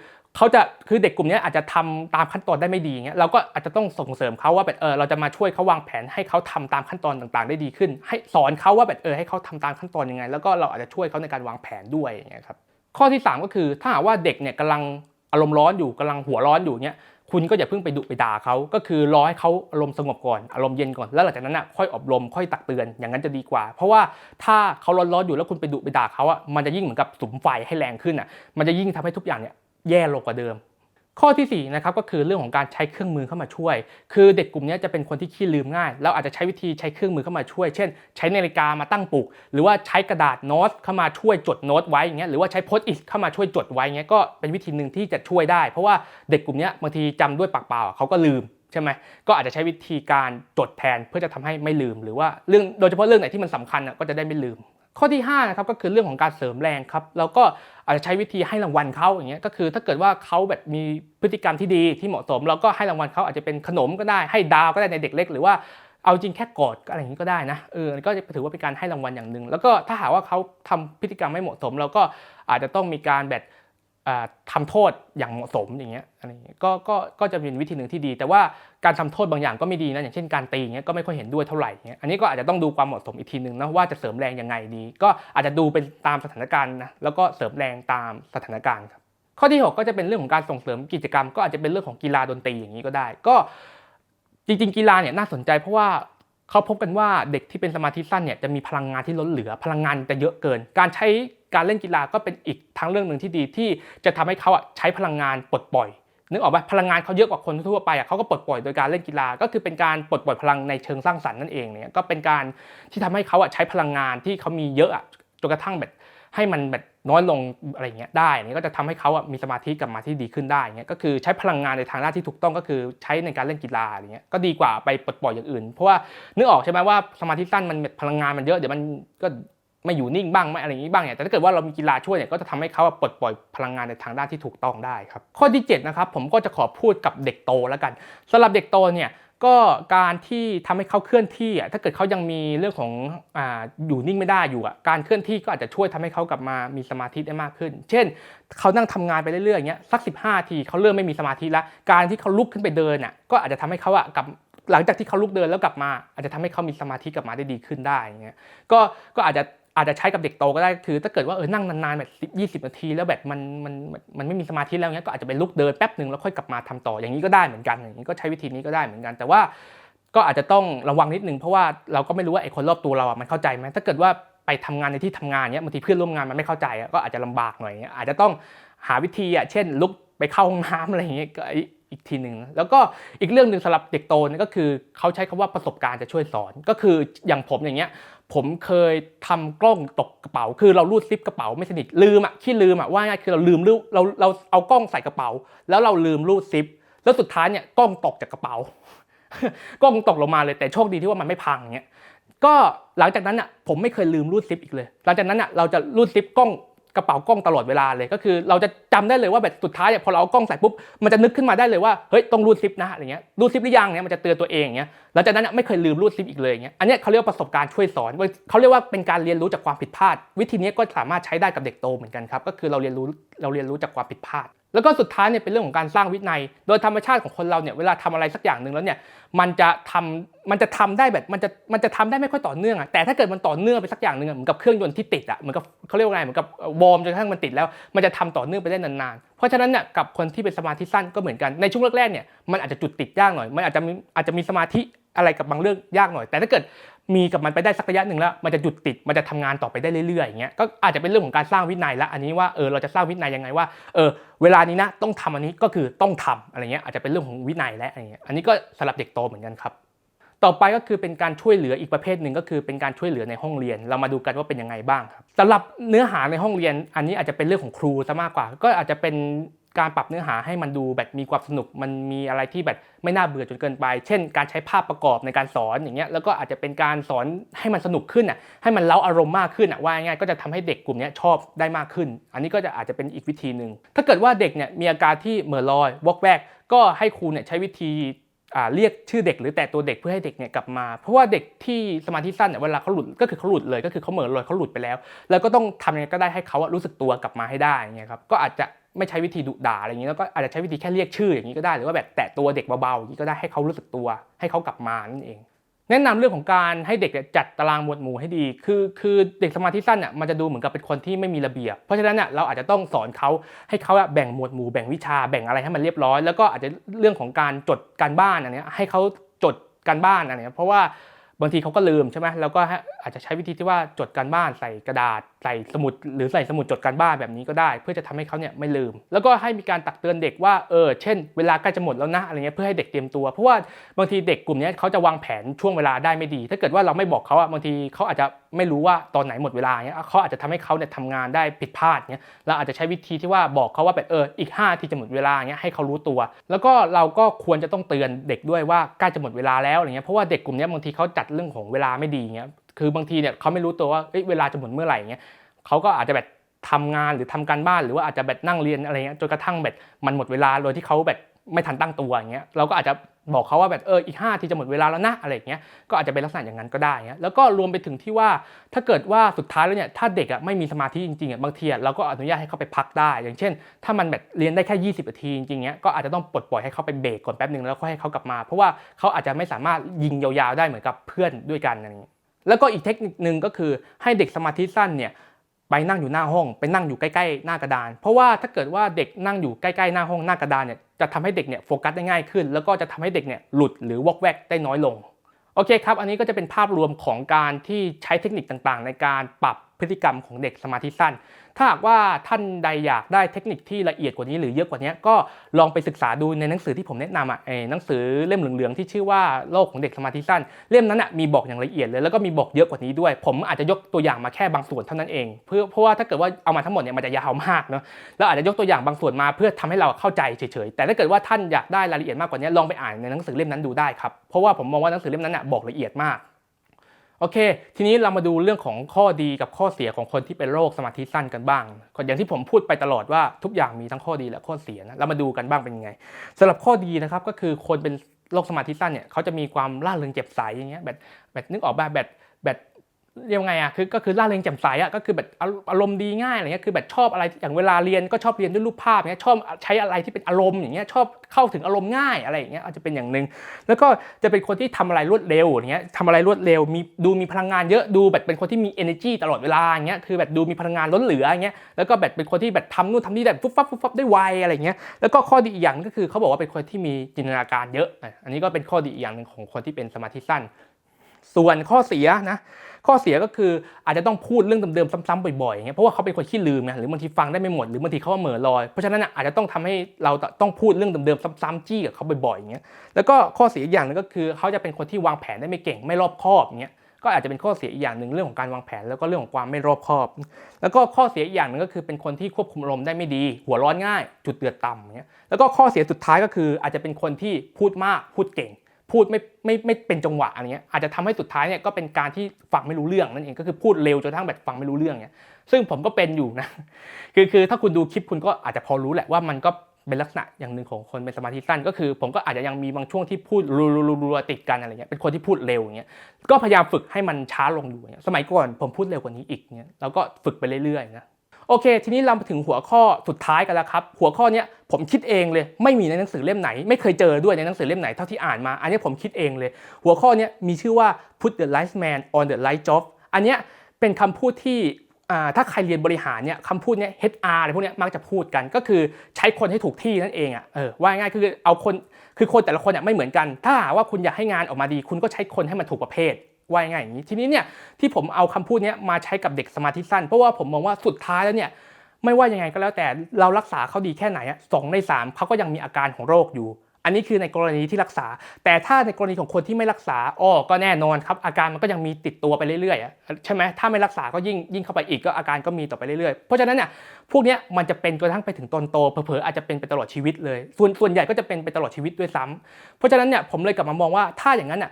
อคือเด็กกลุ่มนี้อาจจะทำตามขั้นตอนได้ไม่ดีเงี้ยเราก็อาจจะต้องส่งเสริมเขาว่าแบบเราจะมาช่วยเขาวางแผนให้เขาทำตามขั้นตอนต่างๆได้ดีขึ้นให้สอนเขาว่าแบบให้เขาทำตามขั้นตอนยังไงแล้วก็เราอาจจะช่วยเขาในการวางแผนด้วยอย่างเงี้ยครับข้อที่3ก็คือถ้าหากว่าเด็กเนี่ยกำลังอารมณ์ร้อนอยู่กำลังหัวร้อนอยู่เงี้ยคุณก็อย่าเพิ่งไปดุไปด่าเขาก็คือรอให้เขาอารมณ์สงบก่อนอารมณ์เย็นก่อนแล้วหลังจากนั้นค่อยอบรมค่อยตักเตือนอย่างนั้นจะดีกว่าเพราะว่าถ้าเขาร้อนๆอยู่แล้วคุณไปดุไปด่าเขามันจะยิ่งเหมือนกับสุมไฟให้แรงขึ้นมันจะยิ่งทำให้ทุกอย่างเนี่ยแย่ลงกว่าเดิมข้อที่4นะครับก็คือเรื่องของการใช้เครื่องมือเข้ามาช่วยคือเด็กกลุ่มนี้จะเป็นคนที่ขี้ลืมง่ายเราอาจจะใช้วิธีใช้เครื่องมือเข้ามาช่วยเช่นใช้นาฬิกามาตั้งปลุกหรือว่าใช้กระดาษโน้ตเข้ามาช่วยจดโน้ตไว้อย่างเงี้ยหรือว่าใช้โพสต์อิทเข้ามาช่วยจดไว้เงี้ยก็เป็นวิธีหนึ่งที่จะช่วยได้เพราะว่าเด็กกลุ่มนี้บางทีจำด้วยปากเปล่าเขาก็ลืมใช่ไหมก็อาจจะใช้วิธีการจดแทนเพื่อจะทำให้ไม่ลืมหรือว่าเรื่องโดยเฉพาะเรื่องไหนที่มันสำคัญก็จะได้ไม่ลืมข้อที่5นะครับก็คือเรื่องของการเสริมแรงครับแล้วก็อาจจะใช้วิธีให้รางวัลเขาอย่างเงี้ยก็คือถ้าเกิดว่าเขาแบบมีพฤติกรรมที่ดีที่เหมาะสมเราก็ให้รางวัลเขาอาจจะเป็นขนมก็ได้ให้ดาวก็ได้ในเด็กเล็กหรือว่าเอาจริงแค่กอดอะไรอย่างนี้ก็ได้นะก็จะถือว่าเป็นการให้รางวัลอย่างหนึ่งแล้วก็ถ้าหากว่าเขาทำพฤติกรรมไม่เหมาะสมเราก็อาจจะต้องมีการแบบทำโทษอย่างเหมาะสมอย่างเงี้ยอะไรอย่างเงี้ยก็จะเป็นวิธีหนึ่งที่ดีแต่ว่าการทำโทษบางอย่างก็ไม่ดีนะอย่างเช่นการตีอย่างเงี้ยก็ไม่ค่อยเห็นด้วยเท่าไหร่เงี้ยอันนี้ก็อาจจะต้องดูความเหมาะสมอีกทีนึงนะว่าจะเสริมแรงยังไงดีก็อาจจะดูเป็นตามสถานการณ์นะแล้วก็เสริมแรงตามสถานการณ์ครับข้อที่6ก็จะเป็นเรื่องของการส่งเสริมกิจกรรมก็อาจจะเป็นเรื่องของกีฬาดนตรีอย่างนี้ก็ได้ก็จริงๆกีฬาเนี่ยน่าสนใจเพราะว่าเขาพบกันว่าเด็กที่เป็นสมาธิสั้นเนี่ยจะมีพลังงานที่ล้นเหลือพลังงานจะเยอะเกินการใช้การเล่นกีฬาก็เป็นอีกทางเรื่องหนึ่งที่ดีที่จะทำให้เขาใช้พลังงานปลดปล่อยนึกออกป่ะพลังงานเขาเยอะกว่าคนทั่วไปเขาก็ปลดปล่อยโดยการเล่นกีฬาก็คือเป็นการปลดปล่อยพลังในเชิงสร้างสรรค์นั่นเองเนี่ยก็เป็นการที่ทำให้เขาใช้พลังงานที่เขามีเยอะจนกระทั่งแบบให้มันแบบน้อยลงอะไรเงี้ยได้เนี่ยก็จะทำให้เขามีสมาธิกลับมาที่ดีขึ้นได้เงี้ยก็คือใช้พลังงานในทางด้านที่ถูกต้องก็คือใช้ในการเล่นกีฬาอะไรเงี้ยก็ดีกว่าไปปลดปล่อยอย่างอื่นเพราะว่านึกออกใช่ไหมว่าสมาธิสั้นมันพลังงานมันเยอะเดี๋ยวมันก็ไม่อยู่นิ่งบ้างไม่อะไรอย่างนี้บ้างเนี่ยแต่ถ้าเกิดว่าเรามีกีฬาช่วยเนี่ยก็จะทำให้เขาปลดปล่อยพลังงานในทางด้านที่ถูกต้องได้ครับข้อที่7นะครับผมก็จะขอพูดกับเด็กโตแล้วกันสำหรับเด็กโตเนี่ยก็การที่ทำให้เขาเคลื่อนที่ถ้าเกิดเขายังมีเรื่องของอยู่นิ่งไม่ได้อยู่การเคลื่อนที่ก็อาจจะช่วยทำให้เขากลับมามีสมาธิได้มากขึ้นเช่นเขานั่งทำงานไปเรื่อยๆอย่างเงี้ยสัก15 นาทีเขาเริ่มไม่มีสมาธิแล้วการที่เขาลุกขึ้นไปเดินก็อาจจะทำให้เขากลับหลังจากที่เขาลุกเดินแล้วกลับมาอาจจะทำให้เขามีสมาธิกลับมาได้ดีขึ้นได้อย่างเงี้ยก็อาจจะใช้กับเด็กโตก็ได้คือถ้าเกิดว่านั่งนานๆแบบ20 นาทีแล้วแบบมันไม่มีสมาธิแล้วเงี้ยก็อาจจะไปลุกเดินแป๊บนึงแล้วค่อยกลับมาทำต่ออย่างนี้ก็ได้เหมือนกันอย่างนี้ก็ใช้วิธีนี้ก็ได้เหมือนกันแต่ว่าก็อาจจะต้องระวังนิดนึงเพราะว่าเราก็ไม่รู้ว่าไอ้คนรอบตัวเรามันเข้าใจไหมถ้าเกิดว่าไปทำงานในที่ทำงานเนี้ยบางทีเพื่อนร่วมงานมันไม่เข้าใจก็อาจจะลำบากหน่อยเงี้ยอาจจะต้องหาวิธีเช่นลุกไปเข้าห้องน้ำอะไรอย่างเงี้ยอีกทีหนึ่งแล้วก็อีกเรื่องหนึ่งสำหรับเด็กโตนี่ก็คือเขาใช้คำว่าประสบการณ์จะช่วยสอนก็คืออย่างผมอย่างเงี้ยผมเคยทำกล้องตกกระเป๋าคือเราลูดซิปกระเป๋าไม่สนิทลืมขี้ลืมว่าง่ายคือเราลืมเราเอากล้องใส่กระเป๋าแล้วเราลืมลูดซิปแล้วสุดท้ายเนี่ยกล้องตกจากกระเป๋ากล้องตกลงมาเลยแต่โชคดีที่ว่ามันไม่พังเงี้ยก็หลังจากนั้นผมไม่เคยลืมลูดซิปอีกเลยหลังจากนั้นเราจะลูดซิปกล้องกระเป๋ากล้องตลอดเวลาเลยก็คือเราจะจำได้เลยว่าแบบสุดท้ายพอเราเอากล้องใส่ปุ๊บมันจะนึกขึ้นมาได้เลยว่าเฮ้ยต้องรูดซิปนะอะไรเงี้ยรูดซิปหรือยังเนี่ยมันจะเตือนตัวเองเงี้ยหลังจากนั้นไม่เคยลืมรูดซิปอีกเลยเงี้ยอันนี้เขาเรียกว่าประสบการณ์ช่วยสอนเขาเรียกว่าเป็นการเรียนรู้จากความผิดพลาดวิธีนี้ก็สามารถใช้ได้กับเด็กโตเหมือนกันครับก็คือเราเรียนรู้จากความผิดพลาด แล้วก็สุดท้ายเนี่ยเป็นเรื่องของการสร้างวินัยโดยธรรมชาติของคนเราเนี่ยเวลาทำอะไรสักอย่างหนึ่งแล้วเนี่ยมันจะทำได้แบบมันจะทำได้ไม่ค่อยต่อเนื่องแต่ถ้าเกิดมันต่อเนื่องไปสักอย่างหนึ่งเหมือนกับเครื่องยนต์ที่ติดเหมือนกับเขาเรียกว่าไงเหมือนกับวอร์มจนกระทั่งมันติดแล้วมันจะทำต่อเนื่องไปได้นานๆเพราะฉะนั้นเนี่ยกับคนที่เป็นสมาธิสั้นก็เหมือนกันในช่วงแรกๆเนี่ยมันอาจจะจุดติดยากหน่อยมันอาจจะมีสมาธิอะไรกับบางเรื่องยากหน่อยแต่ถ้าเกิดมีกับมันไปได้สักระยะหนึ่งแล้วมันจะหยุดติดมันจะทำงานต่อไปได้เรื่อยๆอย่างเงี้ยก็อาจจะเป็นเรื่องของการสร้างวินัยละอันนี้ว่าเราจะสร้างวินัยยังไงว่าเวลานี้นะต้องทำอันนี้ก็คือต้องทำอะไรเงี้ยอาจจะเป็นเรื่องของวินัยและอะไรเงี้ยอันนี้ก็สำหรับเด็กโตเหมือนกันครับต่อไปก็คือเป็นการช่วยเหลืออีกประเภทหนึ่งก็คือเป็นการช่วยเหลือในห้องเรียนเรามาดูกันว่าเป็นยังไงบ้างครับสำหรับเนื้อหาในห้องเรียนอันนี้อาจจะเป็นเรื่องของครูซะมากกว่าก็อาจจะเป็นการปรับเนื้อหาให้มันดูแบบมีความสนุกมันมีอะไรที่แบบไม่น่าเบื่อจนเกินไปเช่นการใช้ภาพประกอบในการสอนอย่างเงี้ยแล้วก็อาจจะเป็นการสอนให้มันสนุกขึ้นให้มันเล้าอารมณ์มากขึ้นว่าง่ายๆก็จะทำให้เด็กกลุ่มนี้ชอบได้มากขึ้นอันนี้ก็จะอาจจะเป็นอีกวิธีหนึ่งถ้าเกิดว่าเด็กเนี่ยมีอาการที่เหม่อลอยวอกแวกก็ให้ครูเนี่ยใช้วิธีเรียกชื่อเด็กหรือแตะตัวเด็กเพื่อให้เด็กเนี่ยกลับมาเพราะว่าเด็กที่สมาธิสั้นเนี่ยเวลาเขาหลุดก็คือเขาหลุดเลยก็คือเขาเหม่อลอยเขาหลุดไปแล้วแล้วก็ต้องทำยังไงก็ได้ให้เขารู้สึกตัวกลับมาให้ได้เงี้ยครับก็อาจจะไม่ใช้วิธีดุด่าอะไรอย่างนี้แล้วก็อาจจะใช้วิธีแค่เรียกชื่ออย่างนี้ก็ได้หรือว่าแบบแตะตัวเด็กเบาๆอย่างนี้ก็ได้ให้เขารู้สึกตัวให้เขากลับมานั่นเองแนะนำเรื่องของการให้เด็กจัดตารางหมวดหมู่ให้ดีคือเด็กสมาธิสั้นเนี่ยมันจะดูเหมือนกับเป็นคนที่ไม่มีระเบียบเพราะฉะนั้นเนี่ยเราอาจจะต้องสอนเขาให้เขาแบ่งหมวดหมู่แบ่งวิชาแบ่งอะไรให้มันเรียบร้อยแล้วก็อาจจะเรื่องของการจดการบ้านอันนี้ให้เขาจดการบ้านอันนี้เพราะว่าบางทีเขาก็ลืมใช่ไหมแล้วก็อาจจะใช้วิธีที่ว่าจดการบ้านใส่กระดาษใส่สมุดหรือใส่สมุดจดการบ้านแบบนี้ก็ได้เพื่อจะทำให้เขาเนี่ยไม่ลืมแล้วก็ให้มีการตักเตือนเด็กว่าเช่นเวลาใกล้จะหมดแล้วนะอะไรเงี้ยเพื่อให้เด็กเตรียมตัวเพราะว่าบางทีเด็กกลุ่มนี้เขาจะวางแผนช่วงเวลาได้ไม่ดีถ้าเกิดว่าเราไม่บอกเขาบางทีเขาอาจจะไม่รู้ว่าตอนไหนหมดเวลาเงี้ยเขาอาจจะทำให้เขาเนี่ยทำงานได้ผิดพลาดเงี้ยเราอาจจะใช้วิธีที่ว่าบอกเขาว่าแบบอีก5 นาทีจะหมดเวลาเงี้ยให้เขารู้ตัวแล้วก็เราก็ควรจะต้องเตือนเด็กด้วยว่าใกล้จะหมดเวลาแล้วอะไรเงี้ยเพราะว่าเด็กกลุ่มนี้บางทีเขาจัดเรื่องของเวลาไม่ดีเงี้ยคือบางทีเนี่ยเขาไม่รู้ตัวว่าเวลาจะหมดเมื่อไหร่เงี้ยเขาก็อาจจะแบบทำงานหรือทำการบ้านหรือว่าอาจจะแบบนั่งเรียนอะไรเงี้ยจนกระทั่งแบบมันหมดเวลาโดยที่เขาแบบไม่ทันตั้งตัวอย่างเงี้ยเราก็อาจจะบอกเขาว่าแบบอีก5 นาทีจะหมดเวลาแล้วนะอะไรอย่างเงี้ยก็อาจจะเป็นลักษณะอย่างนั้นก็ได้เงี้ยแล้วก็รวมไปถึงที่ว่าถ้าเกิดว่าสุดท้ายแล้วเนี่ยถ้าเด็กไม่มีสมาธิจริงๆบางทีเราก็อนุญาตให้เขาไปพักได้อย่างเช่นถ้ามันแบบเรียนได้แค่20 นาทีจริงๆเงี้ยก็อาจจะต้องปลดปล่อยให้เขาไปเบรกก่อนแป๊บนึงแล้วค่อยให้เขากลับมาเพราะว่าเขาอาจจะไม่สามารถยิงยาวๆได้เหมือนกับเพื่อนด้วยกันอะไรอย่างเงี้ยแล้วก็อีกเทคนิคนึงก็คือให้เด็กสมาธิสั้นเนี่ยไปนั่งอยู่หน้าห้องไปนั่งอยู่ใกล้ๆหน้ากระดานเพราะว่าถ้าเกิดว่าเด็กนั่งอยู่ใกล้ๆหน้าห้องหน้ากระดานเนี่ยจะทำให้เด็กเนี่ยโฟกัสได้ง่ายขึ้นแล้วก็จะทำให้เด็กเนี่ยหลุดหรือวอกแวกได้น้อยลงโอเคครับอันนี้ก็จะเป็นภาพรวมของการที่ใช้เทคนิคต่างๆในการปรับพฤติกรรมของเด็กสมาธิสั้นถ้าหากว่าท่านใดอยากได้เทคนิคที่ละเอียดกว่านี้หรือเยอะกว่านี้ก็ลองไปศึกษาดูในหนังสือที่ผมแนะนำหนังสือเล่มเหลืองๆที่ชื่อว่าโลกของเด็กสมาธิสั้นเล่มนั้นมีบอกอย่างละเอียดเลยแล้วก็มีบอกเยอะกว่านี้ด้วยผมอาจจะยกตัวอย่างมาแค่บางส่วนเท่านั้นเองเพราะว่าถ้าเกิดว่าเอามาทั้งหมดเนี่ยมันจะยาวมากเนาะแล้วอาจจะยกตัวอย่างบางส่วนมาเพื่อทำให้เราเข้าใจเฉยๆแต่ถ้าเกิดว่าท่านอยากได้รายละเอียดมากกว่านี้ลองไปอ่านในหนังสือเล่มนั้นดูได้ครับเพราะว่าผมมองว่าหนังสือเล่มนั้นบอกละเอียดมากโอเคทีนี้เรามาดูเรื่องของข้อดีกับข้อเสียของคนที่เป็นโรคสมาธิสั้นกันบ้างอย่างที่ผมพูดไปตลอดว่าทุกอย่างมีทั้งข้อดีและข้อเสียนะเรามาดูกันบ้างเป็นยังไงสำหรับข้อดีนะครับก็คือคนเป็นโรคสมาธิสั้นเนี่ยเขาจะมีความร่าเริงแจ่มใสอย่างเงี้ยแบบนึกออกแบบเรียกไงก็คือร่าเริงแจ่มใสก็คือแบบอารมณ์ดีง่ายอะไรเงี้ยคือแบบชอบอะไรอย่างเวลาเรียนก็ชอบเรียนด้วยรูปภาพเงี้ยชอบใช้อะไรที่เป็นอารมณ์อย่างเงี้ยชอบเข้าถึงอารมณ์ง่ายอะไรอย่างเงี้ยอาจจะเป็นอย่างนึงแล้วก็จะเป็นคนที่ทำอะไรรวดเร็วอย่างเงี้ยทำอะไรรวดเร็วมีพลังงานเยอะดูแบบเป็นคนที่มี energy ตลอดเวลาอย่างเงี้ยคือแบบดูมีพลังงานล้นเหลืออย่างเงี้ยแล้วก็แบบเป็นคนที่แบบทำนู่นทำนี่แบบฟุบฟับได้ไวอะไรเงี้ยแล้วก็ข้อดีอีกอย่างก็คือเขาบอกว่าเป็นคนที่มีจินตนาการเยอะอันนี้ก็เป็นข้อดีอีกอย่างนึงของคนที่เป็นสมาธิสั้นส่วนข้อเสียนะข้อเสียก็คืออาจจะต้องพูดเรื่องเดิมๆซ้ำๆบ่อยๆอย่างเงี้ยเพราะว่าเขาเป็นคนขี้ลืมนะหรือบางทีฟังได้ไม่หมดหรือบางทีเขาเหม่อลอยเพราะฉะนั้นอาจจะต้องทำให้เราต้องพูดเรื่องเดิมๆซ้ำๆจี้กับเขาบ่อยๆอย่างเงี้ยแล้วก็ข้อเสียอีกอย่างนึงก็คือเขาจะเป็นคนที่วางแผนได้ไม่เก่งไม่รอบคอบอย่างเงี้ยก็อาจจะเป็นข้อเสียอีกอย่างนึงเรื่องของการวางแผนแล้วก็เรื่องของความไม่รอบคอบแล้วก็ข้อเสียอีกอย่างนึงก็คือเป็นคนที่ควบคุมอารมณ์ได้ไม่ดีหัวร้อนง่ายจุดเดือดต่ำอย่างเงี้ยแล้วก็ข้อเสียสุดท้ายก็คืออาจจะเป็นคนที่พูดมากพูดเก่งพูดไม่เป็นจังหวะอะไรเงี้ยอาจจะทำให้สุดท้ายเนี่ยก็เป็นการที่ฟังไม่รู้เรื่องนั่นเองก็คือพูดเร็วจนทั้งแบบฟังไม่รู้เรื่องเนี่ยซึ่งผมก็เป็นอยู่นะคือถ้าคุณดูคลิปคุณก็อาจจะพอรู้แหละว่ามันก็เป็นลักษณะอย่างหนึ่งของคนเป็นสมาธิสั้นก็คือผมก็อาจจะยังมีบางช่วงที่พูดรัวๆติดกันอะไรเงี้ยเป็นคนที่พูดเร็วอย่างเงี้ยก็พยายามฝึกให้มันช้าลงดูอย่างเงี้ยสมัยก่อนผมพูดเร็วกว่านี้อีกเงี้ยแล้วก็ฝึกไปเรื่อยๆนะ โอเคทีนี้เรามาถึงหัวข้อสุดท้ายกันแล้วครับหัวข้อนี้ผมคิดเองเลยไม่มีในหนังสือเล่มไหนไม่เคยเจอด้วยในหนังสือเล่มไหนเท่าที่อ่านมาอันนี้ผมคิดเองเลยหัวข้อนี้มีชื่อว่า put the right man on the right job อันนี้เป็นคำพูดที่ถ้าใครเรียนบริหารเนี่ยคำพูดนี้ HR อะไรพวกนี้มักจะพูดกันก็คือใช้คนให้ถูกที่นั่นเองว่าง่ายคือเอาคนคือคนแต่ละคนไม่เหมือนกันถ้าหากว่าคุณอยากให้งานออกมาดีคุณก็ใช้คนให้มันถูกประเภทว่าง่ายอย่างนี้ทีนี้เนี่ยที่ผมเอาคำพูดนี้มาใช้กับเด็กสมาธิสั้นเพราะว่าผมมองว่าสุดท้ายแล้วเนี่ยไม่ว่ายังไงก็แล้วแต่เรารักษาเขาดีแค่ไหน2 ใน 3เขาก็ยังมีอาการของโรคอยู่อันนี้คือในกรณีที่รักษาแต่ถ้าในกรณีของคนที่ไม่รักษาก็แน่นอนครับอาการมันก็ยังมีติดตัวไปเรื่อยๆใช่ไหมถ้าไม่รักษาก็ยิ่งเข้าไปอีกก็อาการก็มีต่อไปเรื่อยๆเพราะฉะนั้นเนี่ยพวกนี้มันจะเป็นจนกระทั่งไปถึงตอนโตเผลอๆอาจจะเป็นไปตลอดชีวิตเลยส่วนใหญ่ก็จะเป็นไปตลอดชีวิตด้วยซ้ำเพราะฉะนั้นเนี่ยผมเลยกลับมามองว่าถ้าอย่างนั้น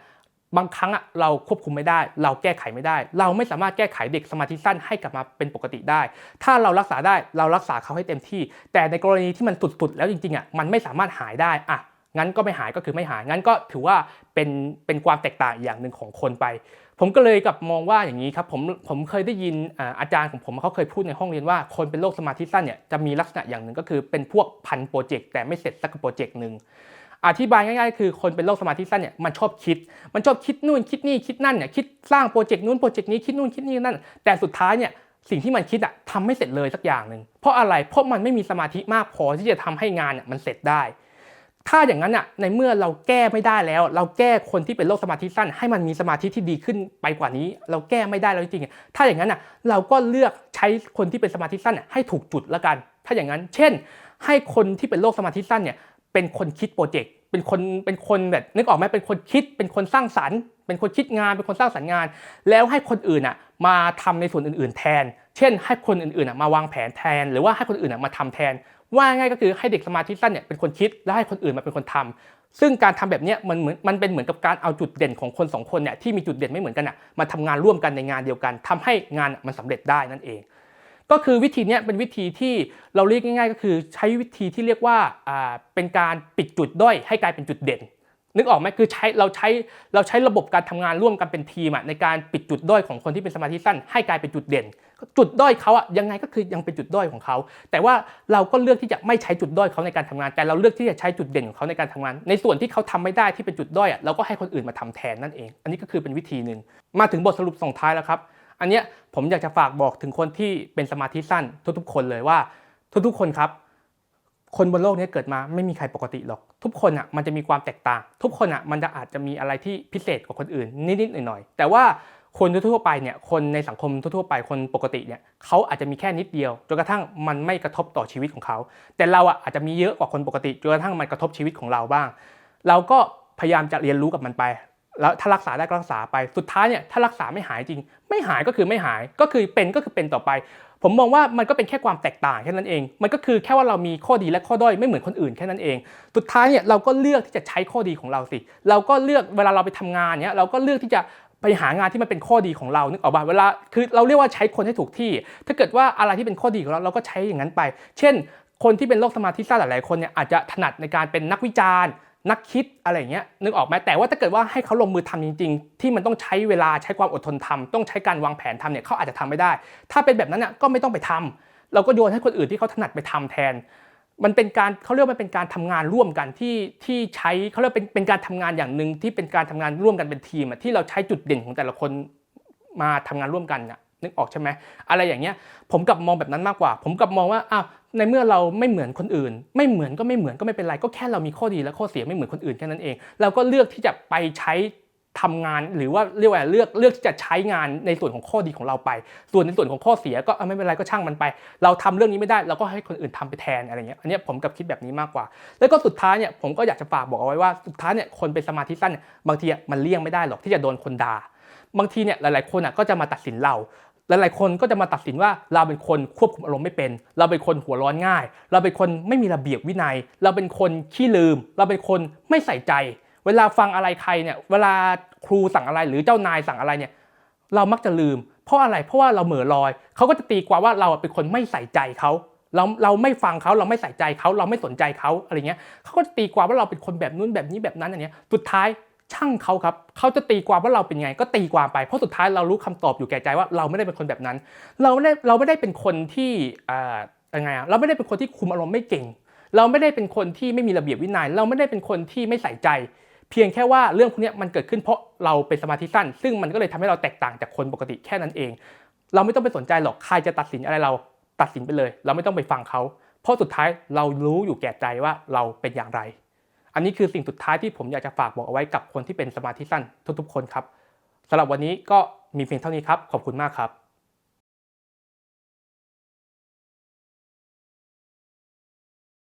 บางครั้งเราควบคุมไม่ได้เราแก้ไขไม่ได้เราไม่สามารถแก้ไขเด็กสมาธิสั้นให้กลับมาเป็นปกติได้ถ้าเรารักษาได้เรารักษาเขาให้เต็มที่แต่ในกรณีที่มันสุดๆแล้วจริงๆมันไม่สามารถหายได้งั้นก็ไม่หายก็คือไม่หายงั้นก็ถือว่าเป็นความแตกต่างอย่างหนึ่งของคนไปผมก็เลยกับมองว่าอย่างนี้ครับผมเคยได้ยินอาจารย์ของผมเขาเคยพูดในห้องเรียนว่าคนเป็นโรคสมาธิสั้นเนี่ยจะมีลักษณะอย่างหนึ่งก็คือเป็นพวกพันโปรเจกต์แต่ไม่เสร็จสักโปรเจกต์นึงอธิบายง่ายๆคือคนเป็นโรคสมาธิสั้นเนี่ยมันชอบคิดนู่นคิดนี่คิดนั่นเนี่ยคิดสร้างโปรเจกต์นู้นโปรเจกต์นี้คิดนู่นคิดนี่นั่นแต่สุดท้ายเนี่ยสิ่งที่มันคิดทำไม่เสร็จเลยสักอย่างหนึ่งเพราะอะไรเพราะมันไม่มีสมาธิมากพอที่จะทำให้งานมันเสร็จได้ถ้าอย่างนั้นในเมื่อเราแก้ไม่ได้แล้วเราแก้คนที่เป็นโรคสมาธิสั้นให้มันมีสมาธิที่ดีขึ้นไปกว่านี้เราแก้ไม่ได้แล้วจริงๆถ้าอย่างนั้นเราก็เลือกใช้คนที่เป็นสมาธิสั้นให้ถูกจุดละกันถ้าอย่างนั้นเช่นให้คนที่เป็นโรคสมาธิสั้นเนี่ยเป็นคนคิดโปรเจกต์เป็นคนแบบนึกออกไหมเป็นคนคิดเป็นคนสร้างสรรค์เป็นคนคิดงานเป็นคนสร้างสรรค์งานแล้วให้คนอื่นมาทำในส่วนอื่นๆแทนเช่นให้คนอื่นๆมาวางแผนแทนหรือว่าให้คนอื่นมาทำแทนว่าง่ายก็คือให้เด็กสมาธิสั้นเนี่ยเป็นคนคิดแล้วให้คนอื่นมาเป็นคนทำซึ่งการทำแบบนี้มันเป็นเหมือนกับการเอาจุดเด่นของคน2 คนเนี่ยที่มีจุดเด่นไม่เหมือนกันมาทำงานร่วมกันในงานเดียวกันทำให้งานมันสำเร็จได้นั่นเองก็คือวิธีนี้เป็นวิธีที่เราเรียกง่ายๆก็คือใช้วิธีที่เรียกว่าเป็นการปิดจุดด้อยให้กลายเป็นจุดเด่นนึกออกไหมคือเราใช้ระบบการทำงานร่วมกันเป็นทีมในการปิดจุดด้อยของคนที่เป็นสมาธิสั้นให้กลายเป็นจุดเด่นจุดด้อยเขายังไงก็คือยังเป็นจุดด้อยของเขาแต่ว่าเราก็เลือกที่จะไม่ใช้จุดด้อยเขาในการทำงานแต่เราเลือกที่จะใช้จุดเด่นของเขาในการทำงานในส่วนที่เขาทำไม่ได้ที่เป็นจุดด้อยเราก็ให้คนอื่นมาทำแทนนั่นเองอันนี้ก็คือเป็นวิธีหนึ่งมาถึงบทสรุปส่งท้ายแล้วครับอันนี้ผมอยากจะฝากบอกถึงคนที่เป็นสมาธิสั้นทุกๆคนเลยว่าทุกๆคนครับคนบนโลกนี้เกิดมาไม่มีใครปกติหรอกทุกคนมันจะมีความแตกต่างทุกคนมันจะอาจจะมีอะไรที่พิเศษกว่าคนอื่นนิดๆหน่อยๆแต่ว่าคนทั่วไปเนี่ยคนในสังคมทั่วไปคนปกติเนี่ยเขาอาจจะมีแค่นิดเดียวจนกระทั่งมันไม่กระทบต่อชีวิตของเขาแต่เราอาจจะมีเยอะกว่าคนปกติจนกระทั่งมันกระทบชีวิตของเราบ้างเราก็พยายามจะเรียนรู้กับมันไปแล้วถ้ารักษาได้ก็รักษาไปสุดท้ายเนี่ยถ้ารักษาไม่หายจริงไม่หายก็คือไม่หายก็คือเป็นต่อไปผมมองว่ามันก็เป็นแค่ความแตกต่างแค่นั้นเองมันก็คือแค่ว่าเรามีข้อดีและข้อด้อยไม่เหมือนคนอื่นแค่นั้นเองสุดท้ายเนี่ยเราก็เลือกที่จะใช้ข้อดีของเราสิเราก็เลือกเวลาเราไปทำงานเนี่ยเราก็เลือกที่จะไปหางานที่มันเป็นข้อดีของเรานึกออกป่ะเวลาคือเราเรียกว่าใช้คนให้ถูกที่ถ้าเกิดว่าอะไรที่เป็นข้อดีของเราก็ใช้อย่างนั้นไปเช่นคนที่เป็นโรคสมาธิสั้นหลายๆคนเนี่ยอาจจะถนัดในการเป็นนักวิจารณ์นักคิดอะไรอย่างเงี้ยนึกออกไหมแต่ว่าถ้าเกิดว่าให้เขาลงมือทำจริงๆที่มันต้องใช้เวลาใช้ความอดทนทำต้องใช้การวางแผนทำเนี่ยเขาอาจจะทำไม่ได้ถ้าเป็นแบบนั้นก็ไม่ต้องไปทำเราก็โยนให้คนอื่นที่เขาถนัดไปทำแทนมันเป็นการเขาเรียกว่ามันเป็นการทำงานร่วมกันที่ใช้เขาเรียกเป็นการทำงานอย่างหนึ่งที่เป็นการทำงานร่วมกันเป็นทีมที่เราใช้จุดเด่นของแต่ละคนมาทำงานร่วมกันนึกออกใช่ไหมอะไรอย่างเงี้ยผมกลับมองแบบนั้นมากกว่าผมกลับมองว่าในเมื่อเราไม่เหมือนคนอื่นไม่เหมือนก็ไม่เป็นไรก็แค่เรามีข้อดีและข้อเสียไม่เหมือนคนอื่นแค่นั้นเองเราก็เลือกที่จะไปใช้ทำงานหรือว่าเรียกว่าเลือกที่จะใช้งานในส่วนของข้อดีของเราไปส่วนในส่วนของข้อเสียก็ไม่เป็นไรก็ช่างมันไปเราทำเรื่องนี้ไม่ได้เราก็ให้คนอื่นทำไปแทนอะไรเงี้ยอันนี้ผมกับคิดแบบนี้มากกว่าแล้วก็สุดท้ายเนี่ยผมก็อยากจะฝากบอกเอาไว้ว่าสุดท้ายเนี่ยคนเป็นสมาธิสั้นบางทีมันเลี่ยงไม่ได้หรอกที่จะโดนคนด่าบางทีเนี่ยหลายๆคนก็จะมาตัดสินเราหลายๆคนก็จะมาตัดสินว่าเราเป็นคนควบคุมอารมณ์ไม่เป็นเราเป็นคนหัวร้อนง่ายเราเป็นคนไม่มีระเบียบวินัยเราเป็นคนขี้ลืมเราเป็นคนไม่ใส่ใจเวลาฟังอะไรใครเนี่ยเวลาครูสั่งอะไรหรือเจ้านายสั่งอะไรเนี่ยเรามักจะลืมเพราะอะไรเพราะว่าเราเหม่อลอยเขาก็จะตีความว่าเราเป็นคนไม่ใส่ใจเขาเราไม่ฟังเขาเราไม่ใส่ใจเขาเราไม่สนใจเขาอะไรเงี้ยเขาก็จะตีความว่าเราเป็นคนแบบนู้นแบบนี้แบบนั้นอันเนี้ยสุดท้าย ช่างเขาครับเขาจะตีความว่าเราเป็นไงก็ตีความไปเพราะสุดท้ายเรารู้คำตอบอยู่แก่ใจว่าเราไม่ได้เป็นคนแบบนั้นเราไม่ได้เป็นคนที่ยังไงเราไม่ได้เป็นคนที่คุมอารมณ์ไม่เก่งเราไม่ได้เป็นคนที่ไม่มีระเบียบวินัยเราไม่ได้เป็นคนที่ไม่ใส่ใจเพียงแค่ว่าเรื่องพวกนี้มันเกิดขึ้นเพราะเราเป็นสมาธิสั้นซึ่งมันก็เลยทำให้เราแตกต่างจากคนปกติแค่นั้นเองเราไม่ต้องไปสนใจหรอกใครจะตัดสินอะไรเราตัดสินไปเลยเราไม่ต้องไปฟังเขาเพราะสุดท้ายเรารู้อยู่แก่ใจว่าเราเป็นอย่างไรอันนี้คือสิ่งสุดท้ายที่ผมอยากจะฝากบอกเอาไว้กับคนที่เป็นสมาธิสั้นทุกๆคนครับสำหรับวันนี้ก็มีเพียงเท่านี้ครับขอบคุณมากครับ